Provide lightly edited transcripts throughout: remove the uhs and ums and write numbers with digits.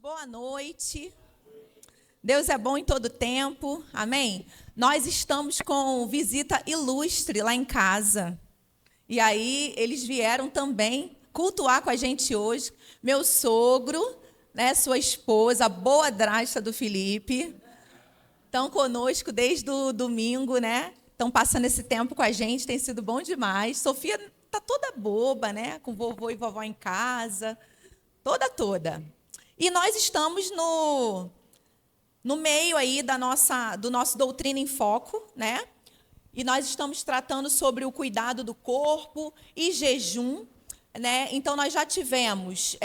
Boa noite. Deus é bom em todo tempo, amém? Nós estamos com visita ilustre lá em casa. E aí, eles vieram também cultuar com a gente hoje. Meu sogro, né, sua esposa, a boadrasta do Felipe, estão conosco desde o domingo, né? Estão passando esse tempo com a gente, tem sido bom demais. Sofia está toda boba, né? Com vovô e vovó em casa, toda. E nós estamos no meio aí do nosso Doutrina em Foco, né? E nós estamos tratando sobre o cuidado do corpo e jejum, né? Então, nós já tivemos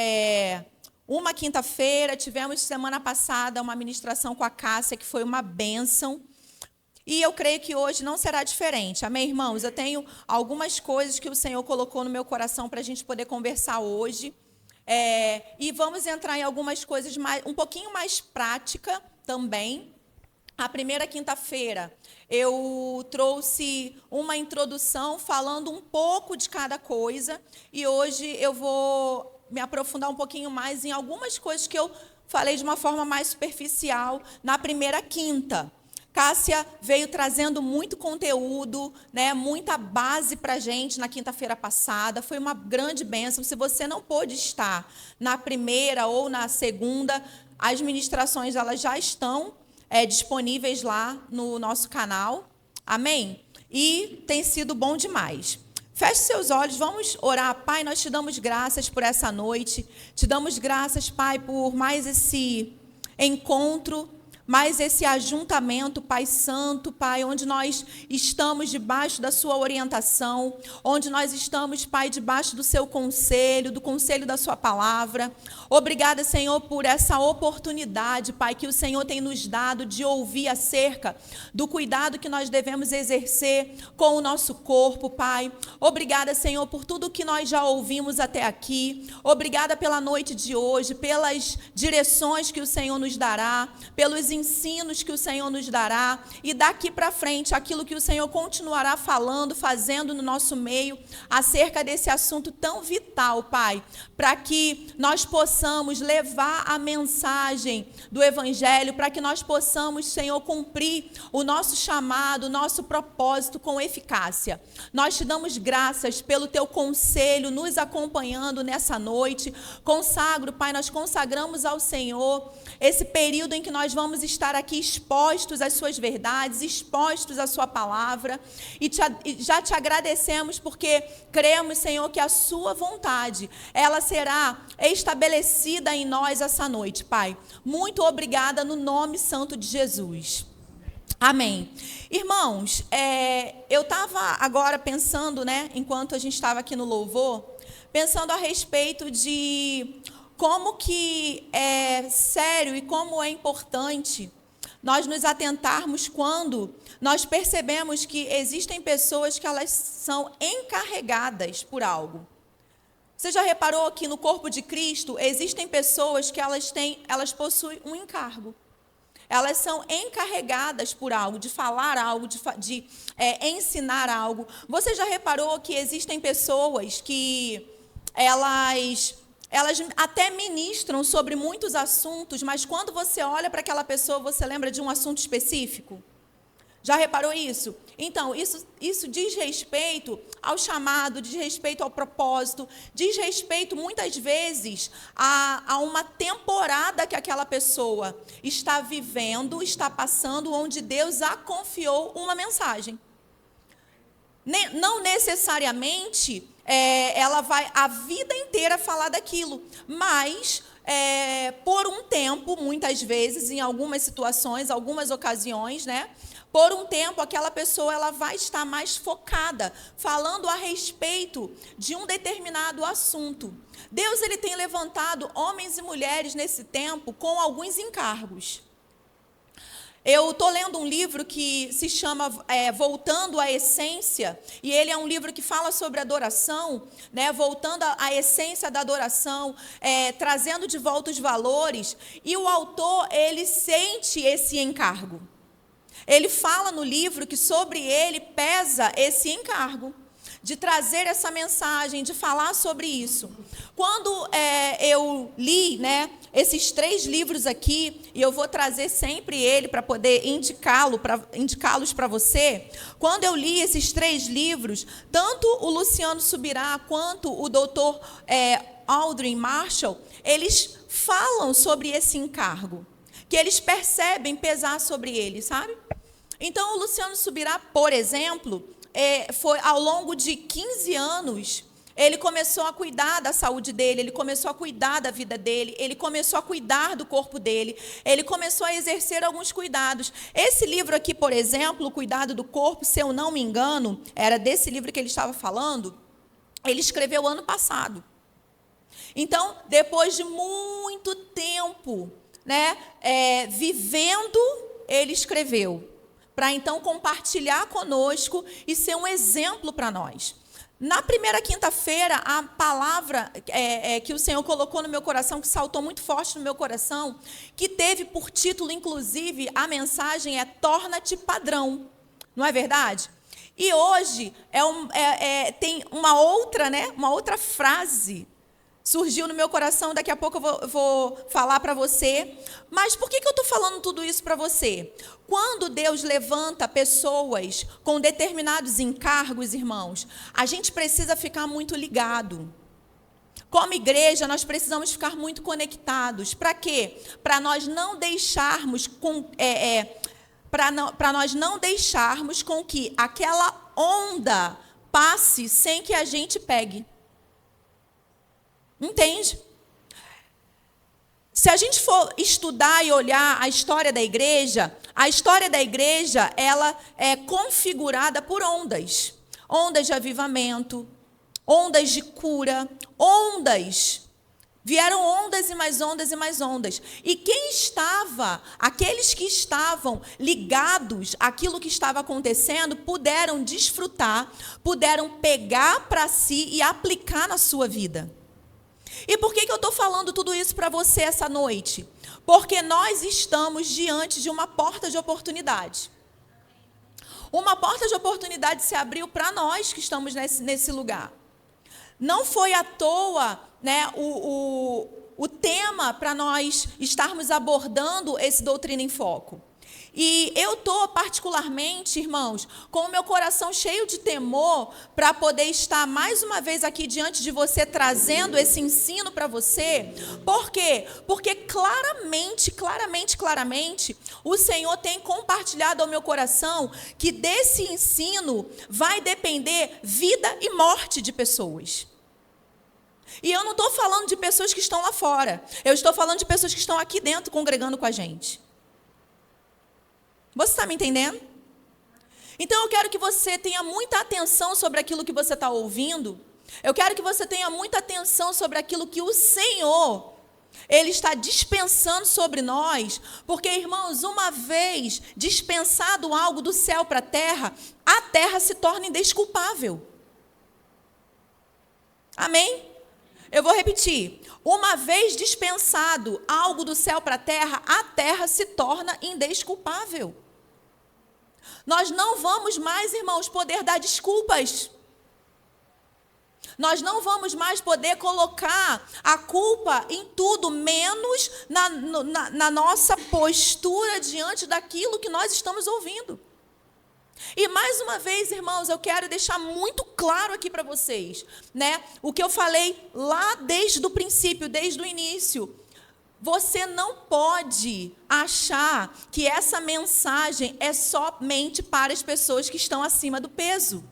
uma quinta-feira, tivemos semana passada uma ministração com a Cássia, que foi uma bênção. E eu creio que hoje não será diferente. Amém, irmãos? Eu tenho algumas coisas que o Senhor colocou no meu coração para a gente poder conversar hoje. E vamos entrar em algumas coisas um pouquinho mais prática também. A primeira quinta-feira eu trouxe uma introdução falando um pouco de cada coisa. E hoje eu vou me aprofundar um pouquinho mais em algumas coisas que eu falei de uma forma mais superficial na primeira quinta. Cássia veio trazendo muito conteúdo, né, muita base para a gente na quinta-feira passada. Foi uma grande bênção. Se você não pôde estar na primeira ou na segunda, as ministrações elas já estão disponíveis lá no nosso canal. Amém? E tem sido bom demais. Feche seus olhos, vamos orar. Pai, nós te damos graças por essa noite. Te damos graças, Pai, por mais esse encontro, mais esse ajuntamento, Pai Santo, Pai, onde nós estamos debaixo da sua orientação, onde nós estamos, Pai, debaixo do seu conselho, do conselho da sua palavra. Obrigada, Senhor, por essa oportunidade, Pai, que o Senhor tem nos dado de ouvir acerca do cuidado que nós devemos exercer com o nosso corpo, Pai. Obrigada, Senhor, por tudo que nós já ouvimos até aqui. Obrigada pela noite de hoje, pelas direções que o Senhor nos dará, pelos ensinos que o Senhor nos dará, e daqui para frente, aquilo que o Senhor continuará falando, fazendo no nosso meio, acerca desse assunto tão vital, Pai, para que nós possamos levar a mensagem do Evangelho, para que nós possamos, Senhor, cumprir o nosso chamado, o nosso propósito com eficácia. Nós te damos graças pelo teu conselho nos acompanhando nessa noite. Consagro, Pai, nós consagramos ao Senhor esse período em que nós vamos estar aqui expostos às suas verdades, expostos à sua palavra, e já te agradecemos porque cremos, Senhor, que a sua vontade, ela será estabelecida em nós essa noite, Pai. Muito obrigada no nome santo de Jesus. Amém. Irmãos, eu estava agora pensando, né, enquanto a gente estava aqui no louvor, pensando a respeito de como que é sério e como é importante nós nos atentarmos quando nós percebemos que existem pessoas que elas são encarregadas por algo. Você já reparou que no corpo de Cristo existem pessoas que elas possuem um encargo. Elas são encarregadas por algo, de falar algo, de ensinar algo. Você já reparou que existem pessoas que elas até ministram sobre muitos assuntos, mas quando você olha para aquela pessoa, você lembra de um assunto específico? Já reparou isso? Então, isso diz respeito ao chamado, diz respeito ao propósito, diz respeito, muitas vezes, a uma temporada que aquela pessoa está vivendo, está passando, onde Deus a confiou uma mensagem. Não necessariamente ela vai a vida inteira falar daquilo, mas por um tempo, muitas vezes, em algumas situações, algumas ocasiões, né? Por um tempo, aquela pessoa ela vai estar mais focada, falando a respeito de um determinado assunto. Deus ele tem levantado homens e mulheres nesse tempo com alguns encargos. Eu estou lendo um livro que se chama Voltando à Essência, e ele é um livro que fala sobre adoração, né, voltando à essência da adoração, trazendo de volta os valores, e o autor ele sente esse encargo. Ele fala no livro que sobre ele pesa esse encargo. de trazer essa mensagem, de falar sobre isso. Quando eu li, né, esses 3 livros aqui, e eu vou trazer sempre ele para poder indicá-los para você. Quando eu li esses 3 livros, tanto o Luciano Subirá quanto o doutor Aldrin Marshall, eles falam sobre esse encargo, que eles percebem pesar sobre ele, sabe? Então, o Luciano Subirá, por exemplo, foi ao longo de 15 anos, ele começou a cuidar da saúde dele, ele começou a cuidar da vida dele, ele começou a cuidar do corpo dele, ele começou a exercer alguns cuidados. Esse livro aqui, por exemplo, O Cuidado do Corpo, se eu não me engano, era desse livro que ele estava falando, ele escreveu ano passado. Então, depois de muito tempo, né, vivendo, ele escreveu, para então compartilhar conosco e ser um exemplo para nós. Na primeira quinta-feira, a palavra que o Senhor colocou no meu coração, que saltou muito forte no meu coração, que teve por título, inclusive, a mensagem Torna-te padrão. Não é verdade? E hoje tem uma outra frase surgiu no meu coração, daqui a pouco eu vou falar para você. Mas por que eu estou falando tudo isso para você? Quando Deus levanta pessoas com determinados encargos, irmãos, a gente precisa ficar muito ligado. Como igreja, nós precisamos ficar muito conectados. Para quê? Para nós não deixarmos com que aquela onda passe sem que a gente pegue. Entende? Se a gente for estudar e olhar a história da igreja ela é configurada por ondas. Ondas de avivamento, ondas de cura, ondas. Vieram ondas e mais ondas e mais ondas. E aqueles que estavam ligados àquilo que estava acontecendo, puderam desfrutar, puderam pegar para si e aplicar na sua vida. E por que eu estou falando tudo isso para você essa noite? Porque nós estamos diante de uma porta de oportunidade. Uma porta de oportunidade se abriu para nós que estamos nesse lugar. Não foi à toa, né, o tema para nós estarmos abordando esse Doutrina em Foco. E eu estou particularmente, irmãos, com o meu coração cheio de temor para poder estar mais uma vez aqui diante de você, trazendo esse ensino para você. Por quê? Porque claramente, o Senhor tem compartilhado ao meu coração que desse ensino vai depender vida e morte de pessoas. E eu não estou falando de pessoas que estão lá fora. Eu estou falando de pessoas que estão aqui dentro congregando com a gente. Você está me entendendo? Então eu quero que você tenha muita atenção sobre aquilo que você está ouvindo. Eu quero que você tenha muita atenção sobre aquilo que o Senhor, Ele está dispensando sobre nós. Porque, irmãos, uma vez dispensado algo do céu para a terra se torna indesculpável. Amém? Eu vou repetir. Uma vez dispensado algo do céu para a terra se torna indesculpável. Nós não vamos mais, irmãos, poder dar desculpas. Nós não vamos mais poder colocar a culpa em tudo, menos na nossa postura diante daquilo que nós estamos ouvindo. E mais uma vez, irmãos, eu quero deixar muito claro aqui para vocês, né? O que eu falei lá desde o princípio, desde o início. Você não pode achar que essa mensagem é somente para as pessoas que estão acima do peso.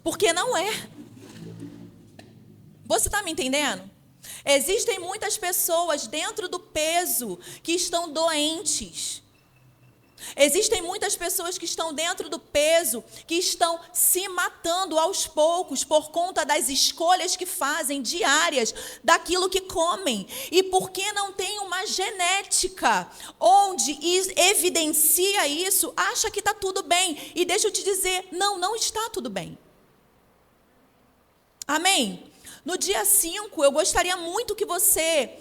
Porque não é. Você está me entendendo? Existem muitas pessoas dentro do peso que estão doentes. Existem muitas pessoas que estão dentro do peso, que estão se matando aos poucos por conta das escolhas que fazem diárias, daquilo que comem. E porque não tem uma genética onde evidencia isso, acha que está tudo bem. E deixa eu te dizer, não está tudo bem. Amém? No dia 5, eu gostaria muito que você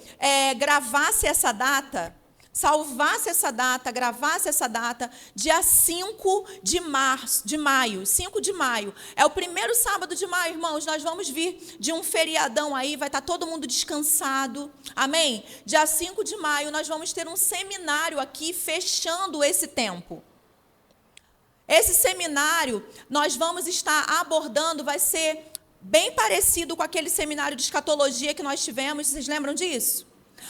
gravasse essa data. salvasse essa data, gravasse essa data, dia 5 de maio. 5 de maio. É o primeiro sábado de maio, irmãos. Nós vamos vir de um feriadão aí, vai estar todo mundo descansado. Amém? Dia 5 de maio, nós vamos ter um seminário aqui, fechando esse tempo. Esse seminário, nós vamos estar abordando, vai ser bem parecido com aquele seminário de escatologia que nós tivemos. Vocês lembram disso?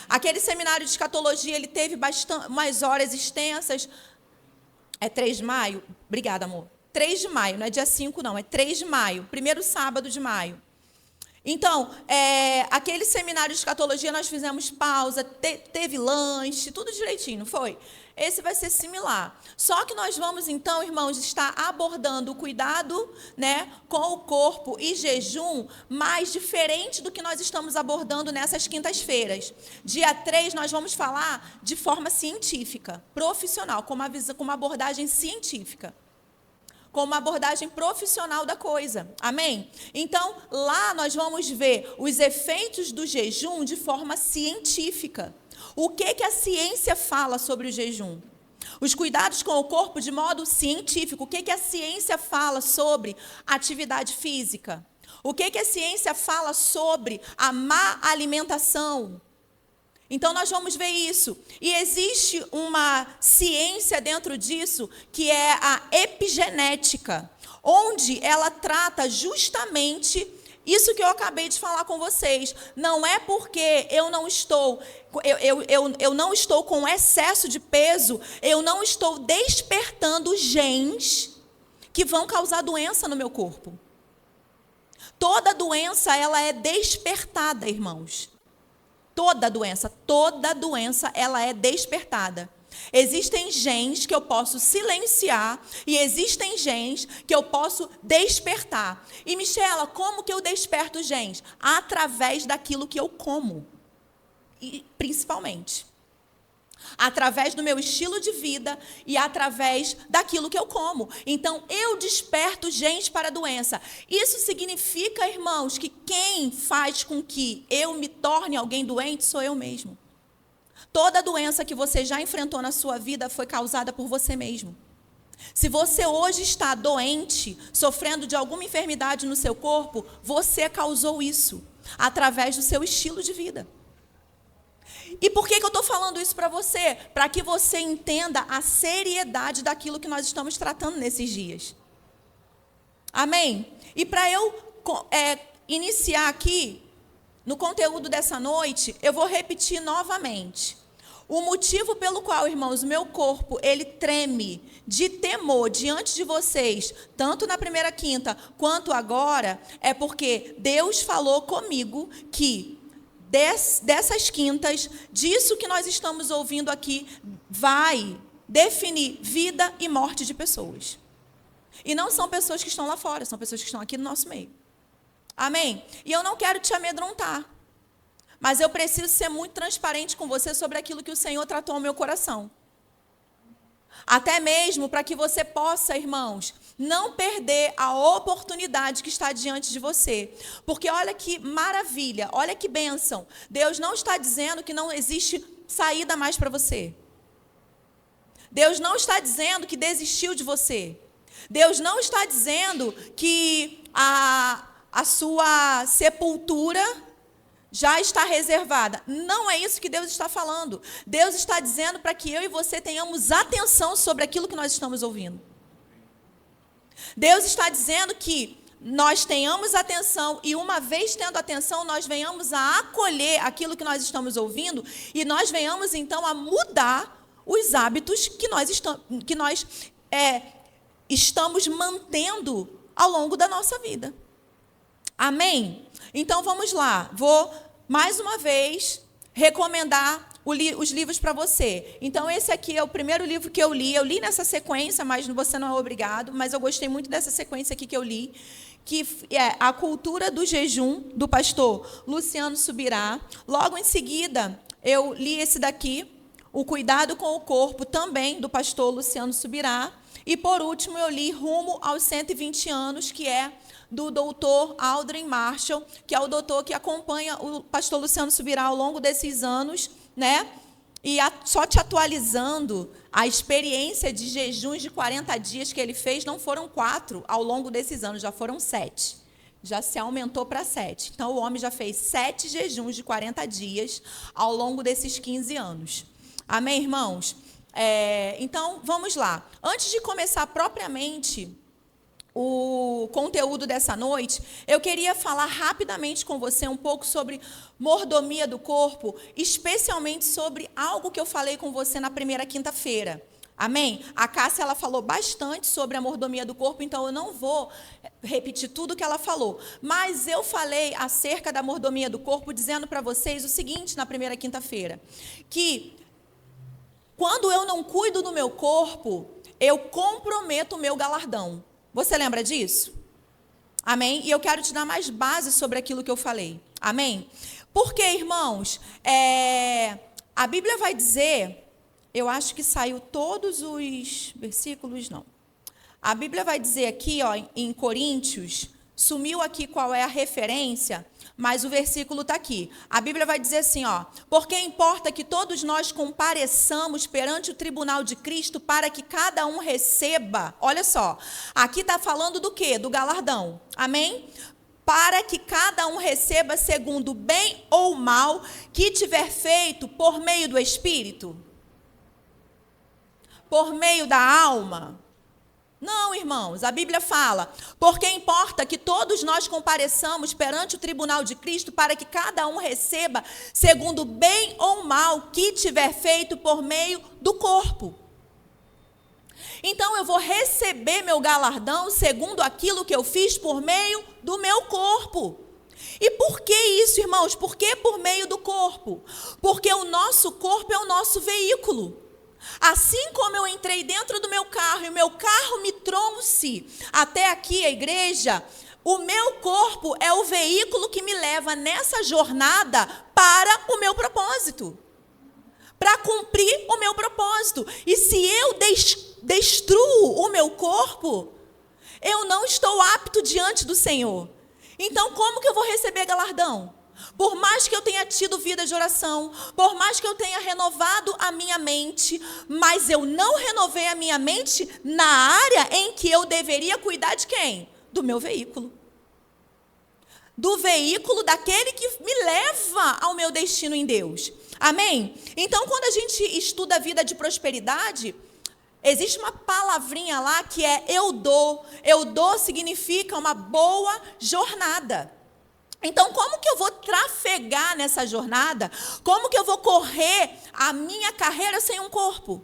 Aquele seminário de escatologia, ele teve umas horas extensas. É 3 de maio? Obrigada, amor. 3 de maio, não é dia 5, não. É 3 de maio, primeiro sábado de maio. Então, aquele seminário de escatologia, nós fizemos pausa, teve lanche, tudo direitinho, não foi? Esse vai ser similar. Só que nós vamos, então, irmãos, estar abordando o cuidado, né, com o corpo e jejum mais diferente do que nós estamos abordando nessas quintas-feiras. Dia 3, nós vamos falar de forma científica, profissional, com uma abordagem científica, com uma abordagem profissional da coisa. Amém? Então, lá nós vamos ver os efeitos do jejum de forma científica. O que a ciência fala sobre o jejum? Os cuidados com o corpo de modo científico. O que a ciência fala sobre atividade física? O que a ciência fala sobre a má alimentação? Então, nós vamos ver isso. E existe uma ciência dentro disso, que é a epigenética, onde ela trata justamente isso que eu acabei de falar com vocês. Não é porque eu não estou com excesso de peso, eu não estou despertando genes que vão causar doença no meu corpo. Toda doença, ela é despertada, irmãos. Toda doença, ela é despertada. Existem genes que eu posso silenciar e existem genes que eu posso despertar. E, Michela, como que eu desperto os genes? Através daquilo que eu como. E, principalmente. Através do meu estilo de vida e através daquilo que eu como. Então, eu desperto genes para a doença. Isso significa, irmãos, que quem faz com que eu me torne alguém doente sou eu mesmo. Toda doença que você já enfrentou na sua vida foi causada por você mesmo. Se você hoje está doente, sofrendo de alguma enfermidade no seu corpo, você causou isso através do seu estilo de vida. E por que eu estou falando isso para você? Para que você entenda a seriedade daquilo que nós estamos tratando nesses dias. Amém? E para eu iniciar aqui, no conteúdo dessa noite, eu vou repetir novamente. O motivo pelo qual, irmãos, o meu corpo, ele treme de temor diante de vocês, tanto na primeira quinta quanto agora, é porque Deus falou comigo que dessas quintas, disso que nós estamos ouvindo aqui, vai definir vida e morte de pessoas. E não são pessoas que estão lá fora, são pessoas que estão aqui no nosso meio. Amém? E eu não quero te amedrontar, mas eu preciso ser muito transparente com você sobre aquilo que o Senhor tratou ao meu coração. Até mesmo para que você possa, irmãos, não perder a oportunidade que está diante de você. Porque olha que maravilha, olha que bênção. Deus não está dizendo que não existe saída mais para você. Deus não está dizendo que desistiu de você. Deus não está dizendo que a sua sepultura já está reservada. Não é isso que Deus está falando. Deus está dizendo para que eu e você tenhamos atenção sobre aquilo que nós estamos ouvindo. Deus está dizendo que nós tenhamos atenção e, uma vez tendo atenção, nós venhamos a acolher aquilo que nós estamos ouvindo e nós venhamos, então, a mudar os hábitos que nós estamos mantendo ao longo da nossa vida. Amém? Então, vamos lá. Vou, mais uma vez, recomendar os livros para você. Então, esse aqui é o primeiro livro que eu li. Eu li nessa sequência, mas você não é obrigado. Mas eu gostei muito dessa sequência aqui que eu li, que é A Cultura do Jejum, do pastor Luciano Subirá. Logo em seguida, eu li esse daqui, O Cuidado com o Corpo, também do pastor Luciano Subirá. E, por último, eu li Rumo aos 120 anos, que é do doutor Aldrin Marshall, que é o doutor que acompanha o pastor Luciano Subirá ao longo desses anos, né? E só te atualizando, a experiência de jejuns de 40 dias que ele fez não foram 4 ao longo desses anos, já foram 7. Já se aumentou para 7. Então, o homem já fez 7 jejuns de 40 dias ao longo desses 15 anos. Amém, irmãos? Então, vamos lá. Antes de começar propriamente o conteúdo dessa noite, eu queria falar rapidamente com você um pouco sobre mordomia do corpo, especialmente sobre algo que eu falei com você na primeira quinta-feira. Amém? A Cássia, ela falou bastante sobre a mordomia do corpo, então eu não vou repetir tudo que ela falou. Mas eu falei acerca da mordomia do corpo, dizendo para vocês o seguinte na primeira quinta-feira, que quando eu não cuido do meu corpo, eu comprometo o meu galardão. Você lembra disso? Amém? E eu quero te dar mais bases sobre aquilo que eu falei. Amém? Porque, irmãos, a Bíblia vai dizer... Eu acho que saiu todos os versículos, não. A Bíblia vai dizer aqui, ó, em Coríntios, sumiu aqui qual é a referência, mas o versículo está aqui. A Bíblia vai dizer assim, ó, porque importa que todos nós compareçamos perante o tribunal de Cristo para que cada um receba, olha só, aqui está falando do quê? Do galardão, amém? Para que cada um receba segundo o bem ou o mal que tiver feito por meio do Espírito. Por meio da alma? Não, irmãos, a Bíblia fala, porque importa que todos nós compareçamos perante o tribunal de Cristo para que cada um receba segundo o bem ou mal que tiver feito por meio do corpo. Então eu vou receber meu galardão segundo aquilo que eu fiz por meio do meu corpo. E por que isso, irmãos? Por que por meio do corpo? Porque o nosso corpo é o nosso veículo. Assim como eu entrei dentro do meu carro e o meu carro me trouxe até aqui a igreja, o meu corpo é o veículo que me leva nessa jornada para o meu propósito, para cumprir o meu propósito. E se eu destruo o meu corpo, eu não estou apto diante do Senhor. Então, como que eu vou receber galardão? Por mais que eu tenha tido vida de oração, por mais que eu tenha renovado a minha mente, mas eu não renovei a minha mente na área em que eu deveria cuidar de quem? Do meu veículo. Do veículo daquele que me leva ao meu destino em Deus. Amém? Então, quando a gente estuda a vida de prosperidade, existe uma palavrinha lá que é eu dou. Eu dou significa uma boa jornada. Então, como que eu vou trafegar nessa jornada? Como que eu vou correr a minha carreira sem um corpo?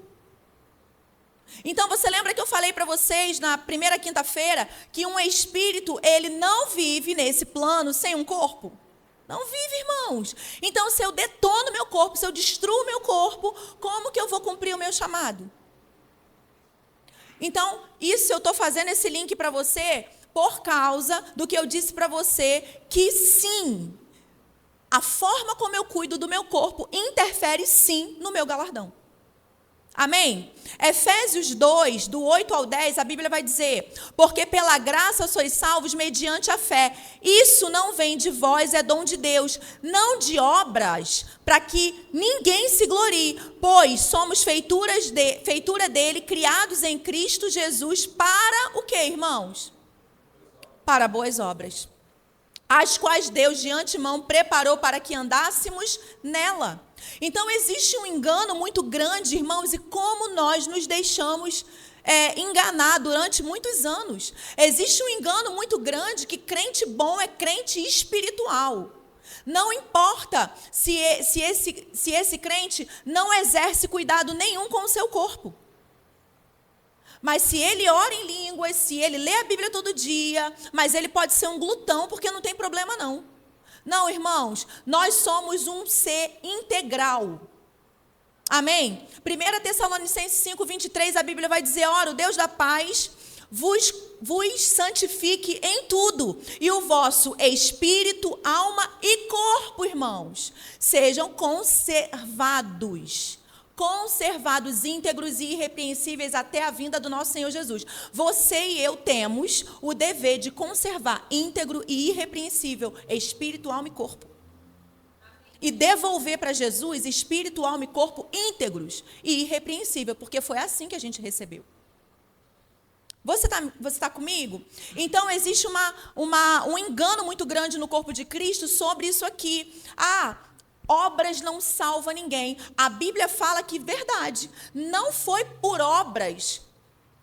Então, você lembra que eu falei para vocês na primeira quinta-feira que um espírito, ele não vive nesse plano sem um corpo? Não vive, irmãos. Então, se eu detono meu corpo, se eu destruo meu corpo, como que eu vou cumprir o meu chamado? Então, isso eu estou fazendo esse link para você por causa do que eu disse para você, que sim, a forma como eu cuido do meu corpo interfere sim no meu galardão. Amém? Efésios 2, do 8 ao 10, a Bíblia vai dizer, porque pela graça sois salvos mediante a fé. Isso não vem de vós, é dom de Deus, não de obras, para que ninguém se glorie, pois somos feitura dele, criados em Cristo Jesus, para o quê, irmãos? Para boas obras, as quais Deus de antemão preparou para que andássemos nela. Então, existe um engano muito grande, irmãos, e como nós nos deixamos enganar durante muitos anos. Existe um engano muito grande que crente bom é crente espiritual. Não importa se esse crente não exerce cuidado nenhum com o seu corpo. Mas se ele ora em línguas, se ele lê a Bíblia todo dia, mas ele pode ser um glutão, porque não tem problema não. Não, irmãos, nós somos um ser integral. Amém? 1 Tessalonicenses 5, 23, a Bíblia vai dizer, ora, o Deus da paz vos santifique em tudo, e o vosso espírito, alma e corpo, irmãos, sejam conservados íntegros e irrepreensíveis até a vinda do nosso Senhor Jesus. Você e eu temos o dever de conservar íntegro e irrepreensível espírito, alma e corpo. e devolver para Jesus espírito, alma e corpo íntegros e irrepreensível, porque foi assim que a gente recebeu. Você tá comigo? Então, existe um engano muito grande no corpo de Cristo sobre isso aqui. Obras não salvam ninguém. A Bíblia fala que, verdade, não foi por obras,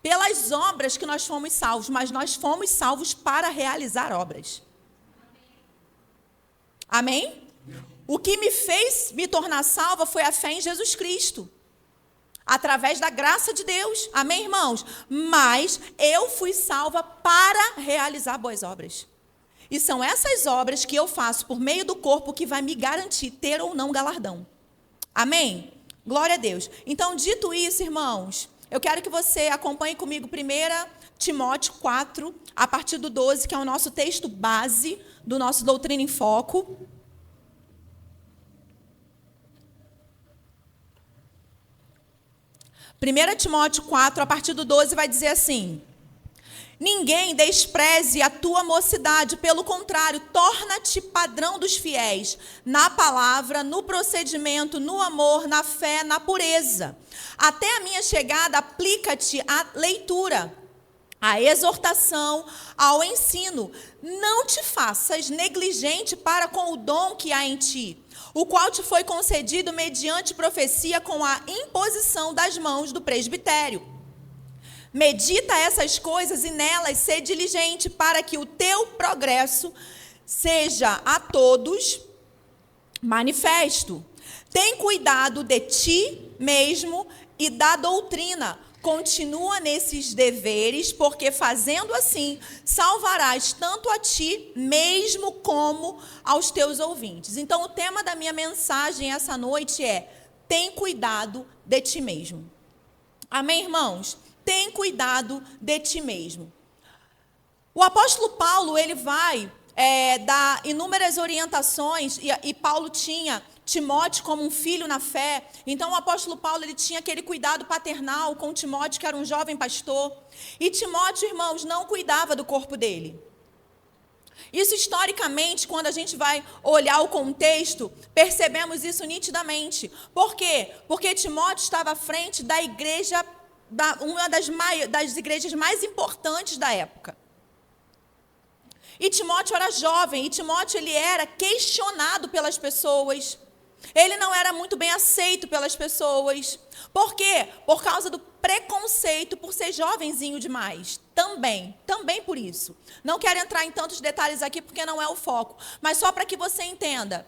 pelas obras que nós fomos salvos, mas nós fomos salvos para realizar obras. Amém? O que me fez me tornar salva foi a fé em Jesus Cristo. Através da graça de Deus. Amém, irmãos? Mas eu fui salva para realizar boas obras. E são essas obras que eu faço por meio do corpo que vai me garantir ter ou não galardão. Amém? Glória a Deus. Então, dito isso, irmãos, eu quero que você acompanhe comigo 1 Timóteo 4, a partir do 12, que é o nosso texto base do nosso Doutrina em Foco. 1 Timóteo 4, a partir do 12, vai dizer assim: ninguém despreze a tua mocidade, pelo contrário, torna-te padrão dos fiéis, na palavra, no procedimento, no amor, na fé, na pureza. Até a minha chegada, aplica-te à leitura, à exortação, ao ensino. Não te faças negligente para com o dom que há em ti, o qual te foi concedido mediante profecia com a imposição das mãos do presbitério. Medita essas coisas e nelas sê diligente, para que o teu progresso seja a todos manifesto. Tem cuidado de ti mesmo e da doutrina. Continua nesses deveres, porque fazendo assim, salvarás tanto a ti mesmo como aos teus ouvintes. Então, o tema da minha mensagem essa noite é: tem cuidado de ti mesmo. Amém, irmãos? Tem cuidado de ti mesmo. O apóstolo Paulo, ele vai dar inúmeras orientações, e Paulo tinha Timóteo como um filho na fé. Então, o apóstolo Paulo, ele tinha aquele cuidado paternal com Timóteo, que era um jovem pastor. E Timóteo, irmãos, não cuidava do corpo dele. Isso, historicamente, quando a gente vai olhar o contexto, percebemos isso nitidamente. Por quê? Porque Timóteo estava à frente da igreja, uma das igrejas mais importantes da época. E Timóteo era jovem, e Timóteo ele era questionado pelas pessoas. Ele não era muito bem aceito pelas pessoas. Por quê? Por causa do preconceito por ser jovenzinho demais. Também por isso. Não quero entrar em tantos detalhes aqui porque não é o foco, mas só para que você entenda.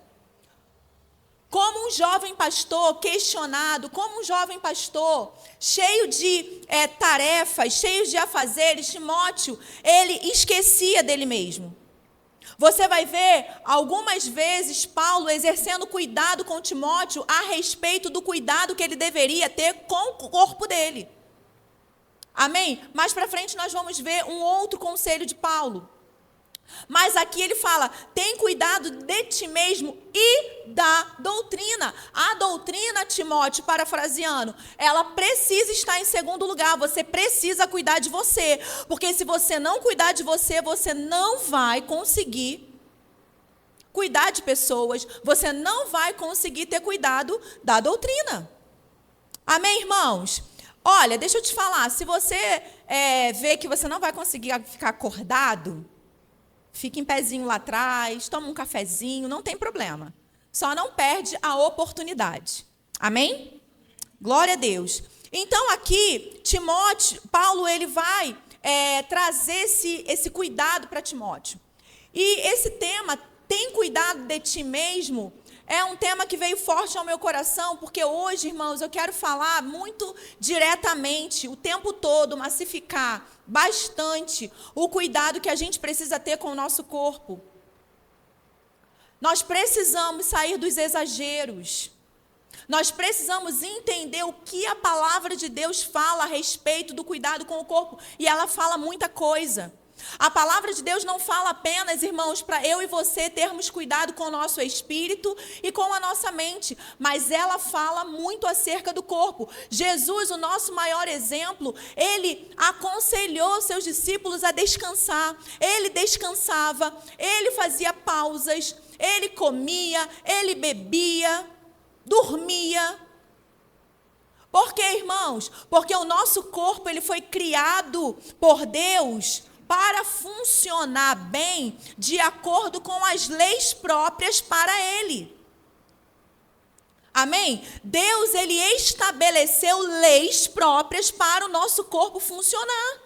Como um jovem pastor questionado, como um jovem pastor cheio de tarefas, cheio de afazeres, Timóteo, ele esquecia dele mesmo. Você vai ver algumas vezes Paulo exercendo cuidado com Timóteo a respeito do cuidado que ele deveria ter com o corpo dele. Amém? Mais para frente nós vamos ver um outro conselho de Paulo. Mas aqui ele fala: tem cuidado de ti mesmo e da doutrina. A doutrina, Timóteo, parafraseando, ela precisa estar em segundo lugar. Você precisa cuidar de você. Porque se você não cuidar de você, você não vai conseguir cuidar de pessoas. Você não vai conseguir ter cuidado da doutrina. Amém, irmãos? Olha, deixa eu te falar. Se você vê que você não vai conseguir ficar acordado, fica em pezinho lá atrás, toma um cafezinho, não tem problema. Só não perde a oportunidade. Amém? Glória a Deus. Então, aqui, Paulo, ele vai trazer esse cuidado para Timóteo. E esse tema, tem cuidado de ti mesmo, é um tema que veio forte ao meu coração, porque hoje, irmãos, eu quero falar muito diretamente, o tempo todo, massificar bastante o cuidado que a gente precisa ter com o nosso corpo. Nós precisamos sair dos exageros. Nós precisamos entender o que a palavra de Deus fala a respeito do cuidado com o corpo. E ela fala muita coisa. A palavra de Deus não fala apenas, irmãos, para eu e você termos cuidado com o nosso espírito e com a nossa mente, mas ela fala muito acerca do corpo. Jesus, o nosso maior exemplo, ele aconselhou seus discípulos a descansar. Ele descansava, ele fazia pausas, ele comia, ele bebia, dormia. Por quê, irmãos? Porque o nosso corpo ele foi criado por Deus para funcionar bem de acordo com as leis próprias para ele. Amém? Deus, ele estabeleceu leis próprias para o nosso corpo funcionar.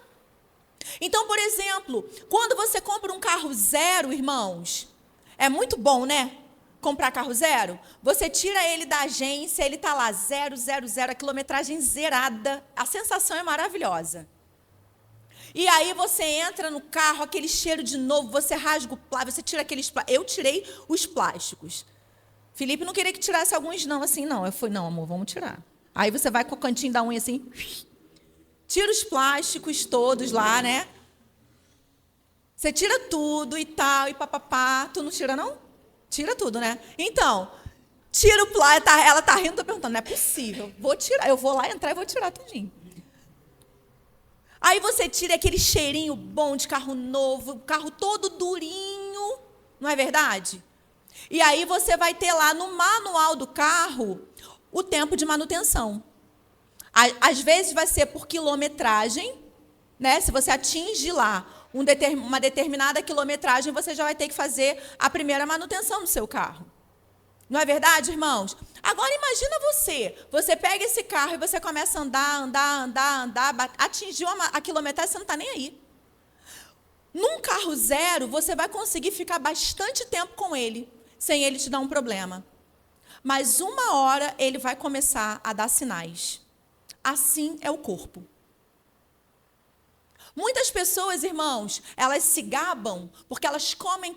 Então, por exemplo, quando você compra um carro zero, irmãos, é muito bom, né? Comprar carro zero. Você tira ele da agência, ele está lá, 0, a quilometragem zerada. A sensação é maravilhosa. E aí você entra no carro, aquele cheiro de novo, você rasga o plástico, você tira aqueles plásticos. Eu tirei os plásticos. Felipe não queria que tirasse alguns não, assim, não. Eu falei, não, amor, vamos tirar. Aí você vai com o cantinho da unha assim, tira os plásticos todos lá, né? Você tira tudo e tal, e papapá. Tu não tira, não? Tira tudo, né? Então, tira o plástico, ela tá rindo, tô perguntando, não é possível. Vou tirar, eu vou lá entrar e vou tirar tudinho. Aí você tira aquele cheirinho bom de carro novo, carro todo durinho, não é verdade? E aí você vai ter lá no manual do carro o tempo de manutenção. Às vezes vai ser por quilometragem, né? Se você atinge lá uma determinada quilometragem, você já vai ter que fazer a primeira manutenção do seu carro. Não é verdade, irmãos? Agora imagina você pega esse carro e você começa a andar, atingiu a quilometragem, você não está nem aí. Num carro zero, você vai conseguir ficar bastante tempo com ele, sem ele te dar um problema. Mas uma hora ele vai começar a dar sinais. Assim é o corpo. Muitas pessoas, irmãos, elas se gabam porque elas comem,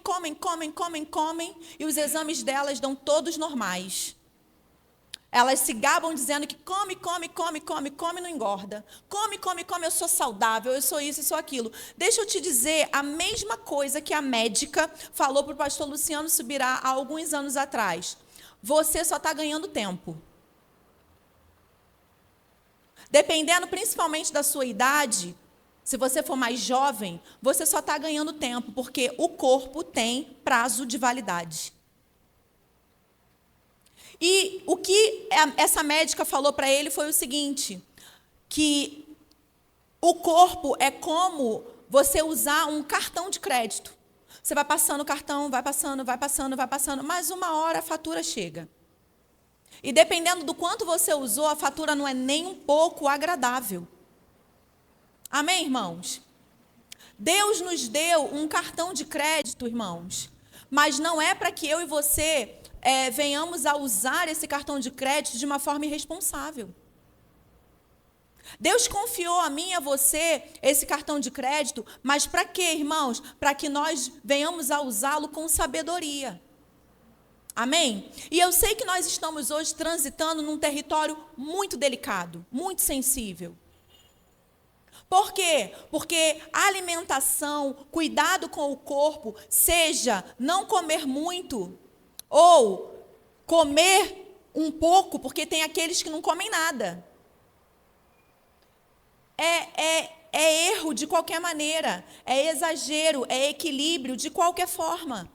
e os exames delas dão todos normais. Elas se gabam dizendo que come, não engorda. Come, eu sou saudável, eu sou isso, eu sou aquilo. Deixa eu te dizer a mesma coisa que a médica falou para o pastor Luciano Subirá há alguns anos atrás. Você só está ganhando tempo. Dependendo principalmente da sua idade, se você for mais jovem, você só está ganhando tempo, porque o corpo tem prazo de validade. E o que essa médica falou para ele foi o seguinte, que o corpo é como você usar um cartão de crédito. Você vai passando o cartão, vai passando, mas uma hora a fatura chega. E dependendo do quanto você usou, a fatura não é nem um pouco agradável. Amém, irmãos? Deus nos deu um cartão de crédito, irmãos, mas não é para que eu e você venhamos a usar esse cartão de crédito de uma forma irresponsável. Deus confiou a mim e a você esse cartão de crédito, mas para quê, irmãos? Para que nós venhamos a usá-lo com sabedoria. Amém? E eu sei que nós estamos hoje transitando num território muito delicado, muito sensível. Por quê? Porque a alimentação, cuidado com o corpo, seja não comer muito ou comer um pouco, porque tem aqueles que não comem nada. É erro de qualquer maneira, é exagero, é equilíbrio de qualquer forma.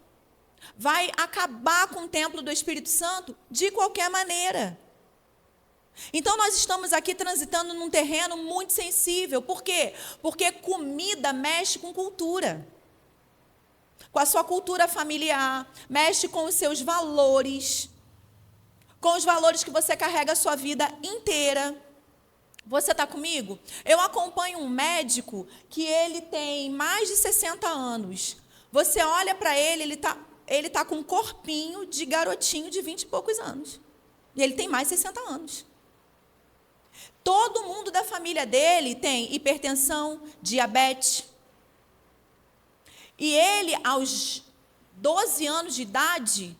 Vai acabar com o templo do Espírito Santo de qualquer maneira. Então, nós estamos aqui transitando num terreno muito sensível. Por quê? Porque comida mexe com cultura. Com a sua cultura familiar, mexe com os seus valores, com os valores que você carrega a sua vida inteira. Você está comigo? Eu acompanho um médico que ele tem mais de 60 anos. Você olha para ele, ele tá com um corpinho de garotinho de 20 e poucos anos. E ele tem mais de 60 anos. Todo mundo da família dele tem hipertensão, diabetes. E ele, aos 12 anos de idade,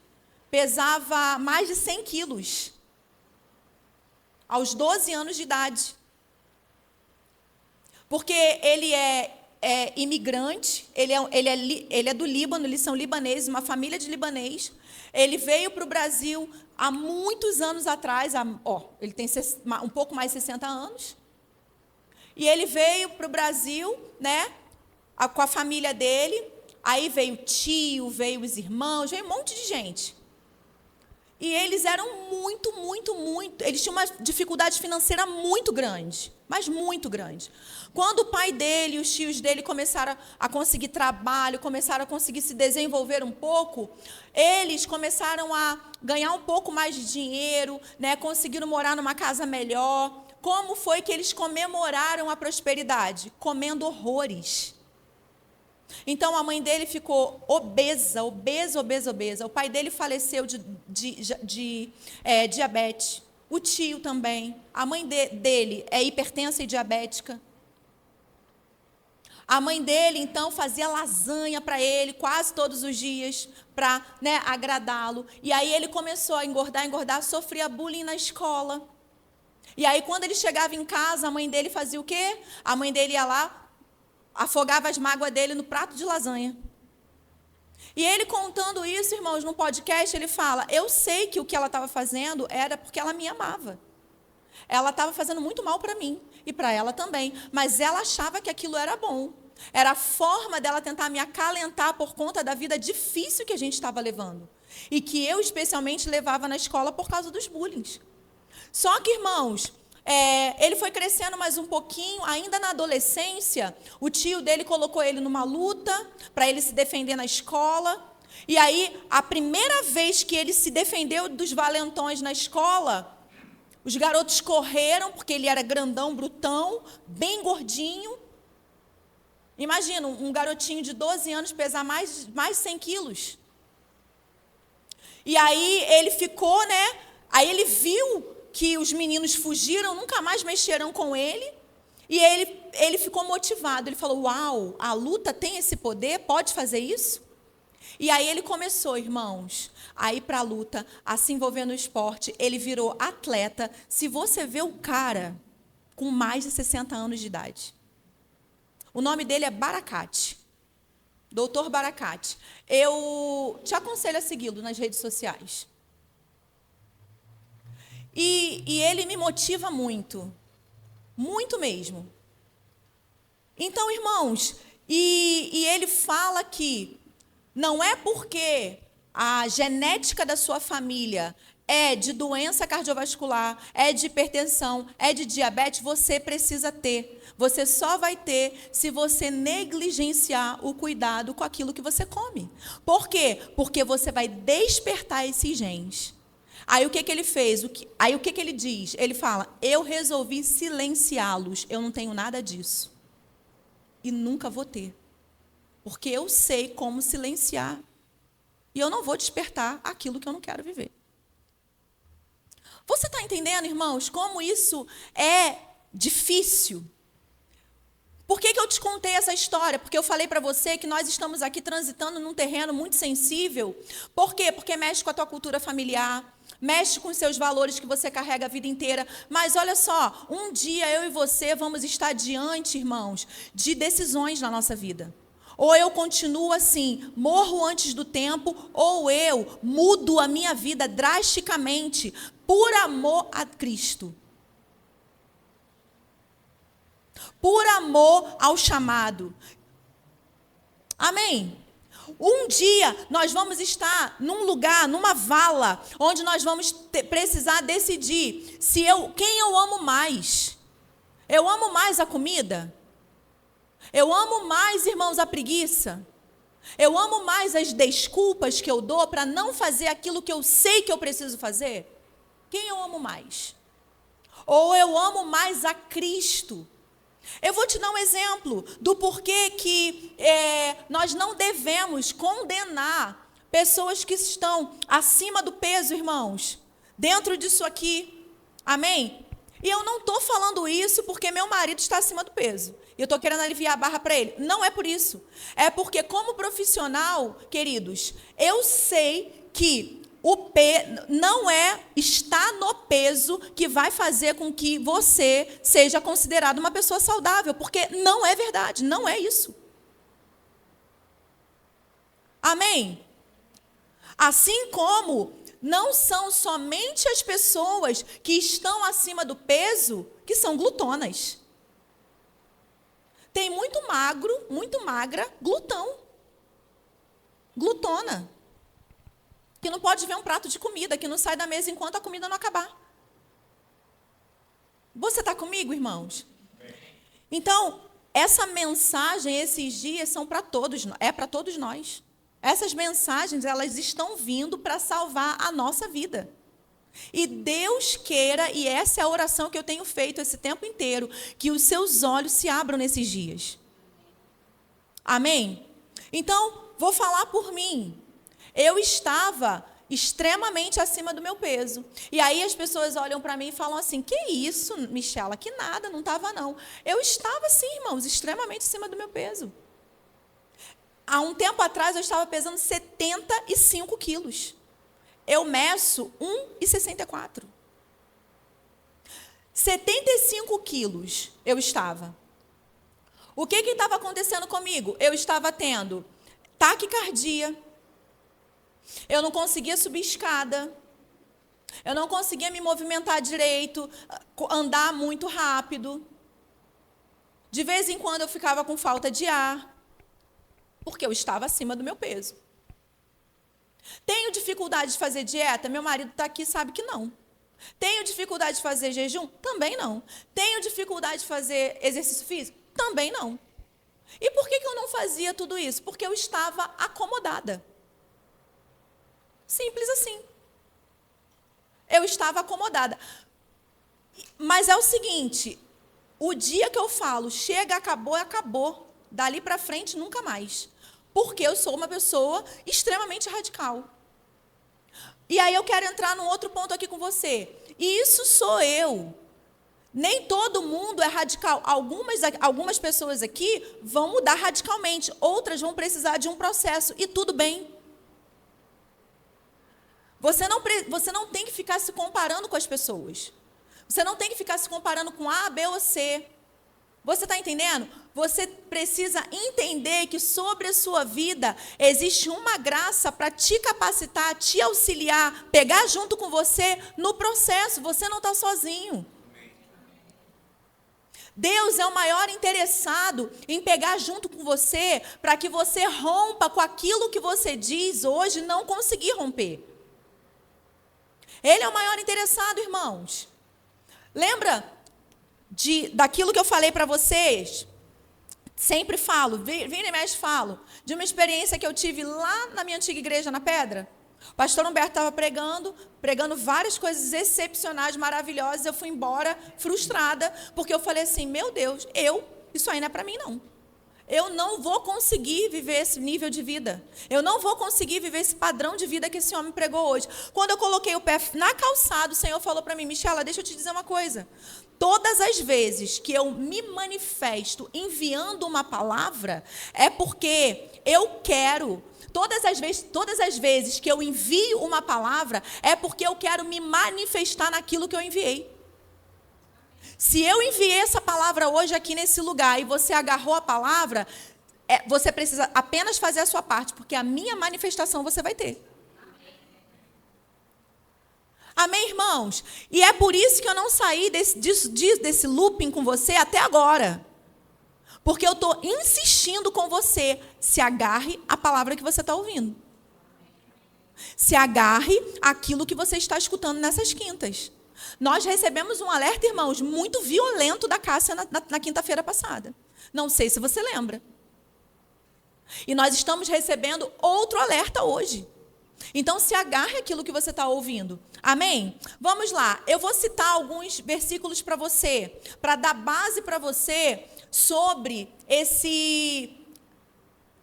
pesava mais de 100 quilos. Aos 12 anos de idade. Porque ele é imigrante, ele é do Líbano, eles são libaneses, uma família de libanês. Ele veio para o Brasil há muitos anos atrás, ele tem um pouco mais de 60 anos. E ele veio para o Brasil, né, com a família dele. Aí veio o tio, veio os irmãos, veio um monte de gente. E eles eram muito, eles tinham uma dificuldade financeira muito grande, mas muito grande. Quando o pai dele e os tios dele começaram a conseguir trabalho, começaram a conseguir se desenvolver um pouco, eles começaram a ganhar um pouco mais de dinheiro, né, conseguiram morar numa casa melhor. Como foi que eles comemoraram a prosperidade? Comendo horrores. Então, a mãe dele ficou obesa. O pai dele faleceu de diabetes. O tio também. A mãe dele é hipertensa e diabética. A mãe dele, então, fazia lasanha para ele quase todos os dias, para, né, agradá-lo. E aí ele começou a engordar, sofria bullying na escola. E aí, quando ele chegava em casa, a mãe dele fazia o quê? A mãe dele ia lá, afogava as mágoas dele no prato de lasanha. E ele contando isso, irmãos, num podcast, ele fala, eu sei que o que ela estava fazendo era porque ela me amava. Ela estava fazendo muito mal para mim, e para ela também, mas ela achava que aquilo era bom. Era a forma dela tentar me acalentar por conta da vida difícil que a gente estava levando. E que eu, especialmente, levava na escola por causa dos bullying. Só que, irmãos, ele foi crescendo mais um pouquinho, ainda na adolescência, o tio dele colocou ele numa luta para ele se defender na escola. E aí, a primeira vez que ele se defendeu dos valentões na escola, os garotos correram, porque ele era grandão, brutão, bem gordinho. Imagina, um garotinho de 12 anos pesar mais de 100 quilos. E aí, ele ficou, né? Aí ele viu que os meninos fugiram, nunca mais mexeram com ele, e ele ficou motivado. Ele falou, uau, a luta tem esse poder, pode fazer isso? E aí ele começou, irmãos, a ir para a luta, a se envolver no esporte. Ele virou atleta. Se você vê o cara com mais de 60 anos de idade, o nome dele é Baracate, Dr. Baracate. Eu te aconselho a segui-lo nas redes sociais. E ele me motiva muito mesmo. Então, irmãos, e ele fala que não é porque a genética da sua família é de doença cardiovascular, é de hipertensão, é de diabetes, você precisa ter. Você só vai ter se você negligenciar o cuidado com aquilo que você come. Por quê? Porque você vai despertar esses genes. Aí o que ele fez? O que ele diz? Ele fala, eu resolvi silenciá-los, eu não tenho nada disso. E nunca vou ter. Porque eu sei como silenciar. E eu não vou despertar aquilo que eu não quero viver. Você está entendendo, irmãos, como isso é difícil? Por que eu te contei essa história? Porque eu falei para você que nós estamos aqui transitando num terreno muito sensível. Por quê? Porque mexe com a tua cultura familiar, mexe com os seus valores que você carrega a vida inteira. Mas olha só, um dia eu e você vamos estar diante, irmãos, de decisões na nossa vida. Ou eu continuo assim, morro antes do tempo, ou eu mudo a minha vida drasticamente por amor a Cristo. Por amor ao chamado. Amém? Um dia nós vamos estar num lugar, numa vala, onde nós vamos precisar decidir quem eu amo mais. Eu amo mais a comida? Eu amo mais, irmãos, a preguiça? Eu amo mais as desculpas que eu dou para não fazer aquilo que eu sei que eu preciso fazer? Quem eu amo mais? Ou eu amo mais a Cristo? Eu vou te dar um exemplo do porquê que nós não devemos condenar pessoas que estão acima do peso, irmãos, dentro disso aqui. Amém? E eu não estou falando isso porque meu marido está acima do peso. E eu estou querendo aliviar a barra para ele. Não é por isso. É porque, como profissional, queridos, eu sei que não é estar no peso que vai fazer com que você seja considerado uma pessoa saudável, porque não é verdade, não é isso. Amém? Assim como não são somente as pessoas que estão acima do peso que são glutonas. Tem muito magro, muito magra, glutona. Que não pode ver um prato de comida, que não sai da mesa enquanto a comida não acabar. Você está comigo, irmãos? Então, essa mensagem, esses dias, são para todos, é para todos nós. Essas mensagens, elas estão vindo para salvar a nossa vida. E Deus queira, e essa é a oração que eu tenho feito esse tempo inteiro, que os seus olhos se abram nesses dias. Amém? Então, vou falar por mim. Eu estava extremamente acima do meu peso. E aí as pessoas olham para mim e falam assim, que isso, Michela? Que nada, não estava não. Eu estava sim, irmãos, extremamente acima do meu peso. Há um tempo atrás eu estava pesando 75 quilos. Eu meço 1,64. 75 quilos eu estava. O que estava acontecendo comigo? Eu estava tendo taquicardia. Eu não conseguia subir escada. Eu não conseguia me movimentar direito, andar muito rápido. De vez em quando eu ficava com falta de ar, porque eu estava acima do meu peso. Tenho dificuldade de fazer dieta? Meu marido está aqui e sabe que não. Tenho dificuldade de fazer jejum? Também não. Tenho dificuldade de fazer exercício físico? Também não. E por que eu não fazia tudo isso? Porque eu estava acomodada. Simples assim. Eu estava acomodada. Mas é o seguinte, o dia que eu falo, chega, acabou, acabou. Dali para frente, nunca mais. Porque eu sou uma pessoa extremamente radical. E aí eu quero entrar num outro ponto aqui com você. Isso sou eu. Nem todo mundo é radical. Algumas pessoas aqui vão mudar radicalmente. Outras vão precisar de um processo. E tudo bem. Você não tem que ficar se comparando com as pessoas. Você não tem que ficar se comparando com A, B ou C. Você está entendendo? Você precisa entender que sobre a sua vida existe uma graça para te capacitar, te auxiliar, pegar junto com você no processo. Você não está sozinho. Deus é o maior interessado em pegar junto com você para que você rompa com aquilo que você diz hoje não conseguir romper. Ele é o maior interessado, irmãos. Lembra daquilo que eu falei para vocês? Sempre falo, vira e mexe falo, de uma experiência que eu tive lá na minha antiga igreja na Pedra. O pastor Humberto estava pregando várias coisas excepcionais, maravilhosas. Eu fui embora frustrada, porque eu falei assim, meu Deus, isso aí não é para mim não. Eu não vou conseguir viver esse nível de vida. Eu não vou conseguir viver esse padrão de vida que esse homem pregou hoje. Quando eu coloquei o pé na calçada, o Senhor falou para mim, Michela, deixa eu te dizer uma coisa. Todas as vezes que eu me manifesto enviando uma palavra, é porque eu quero. Todas as vezes que eu envio uma palavra, é porque eu quero me manifestar naquilo que eu enviei. Se eu enviei essa palavra hoje aqui nesse lugar e você agarrou a palavra, você precisa apenas fazer a sua parte, porque a minha manifestação você vai ter. Amém, irmãos? E é por isso que eu não saí desse looping com você até agora. Porque eu estou insistindo com você, se agarre à palavra que você está ouvindo. Se agarre àquilo que você está escutando nessas quintas. Nós recebemos um alerta, irmãos, muito violento da Cássia na quinta-feira passada. Não sei se você lembra. E nós estamos recebendo outro alerta hoje. Então, se agarre àquilo que você está ouvindo. Amém? Vamos lá. Eu vou citar alguns versículos para você, para dar base para você sobre esse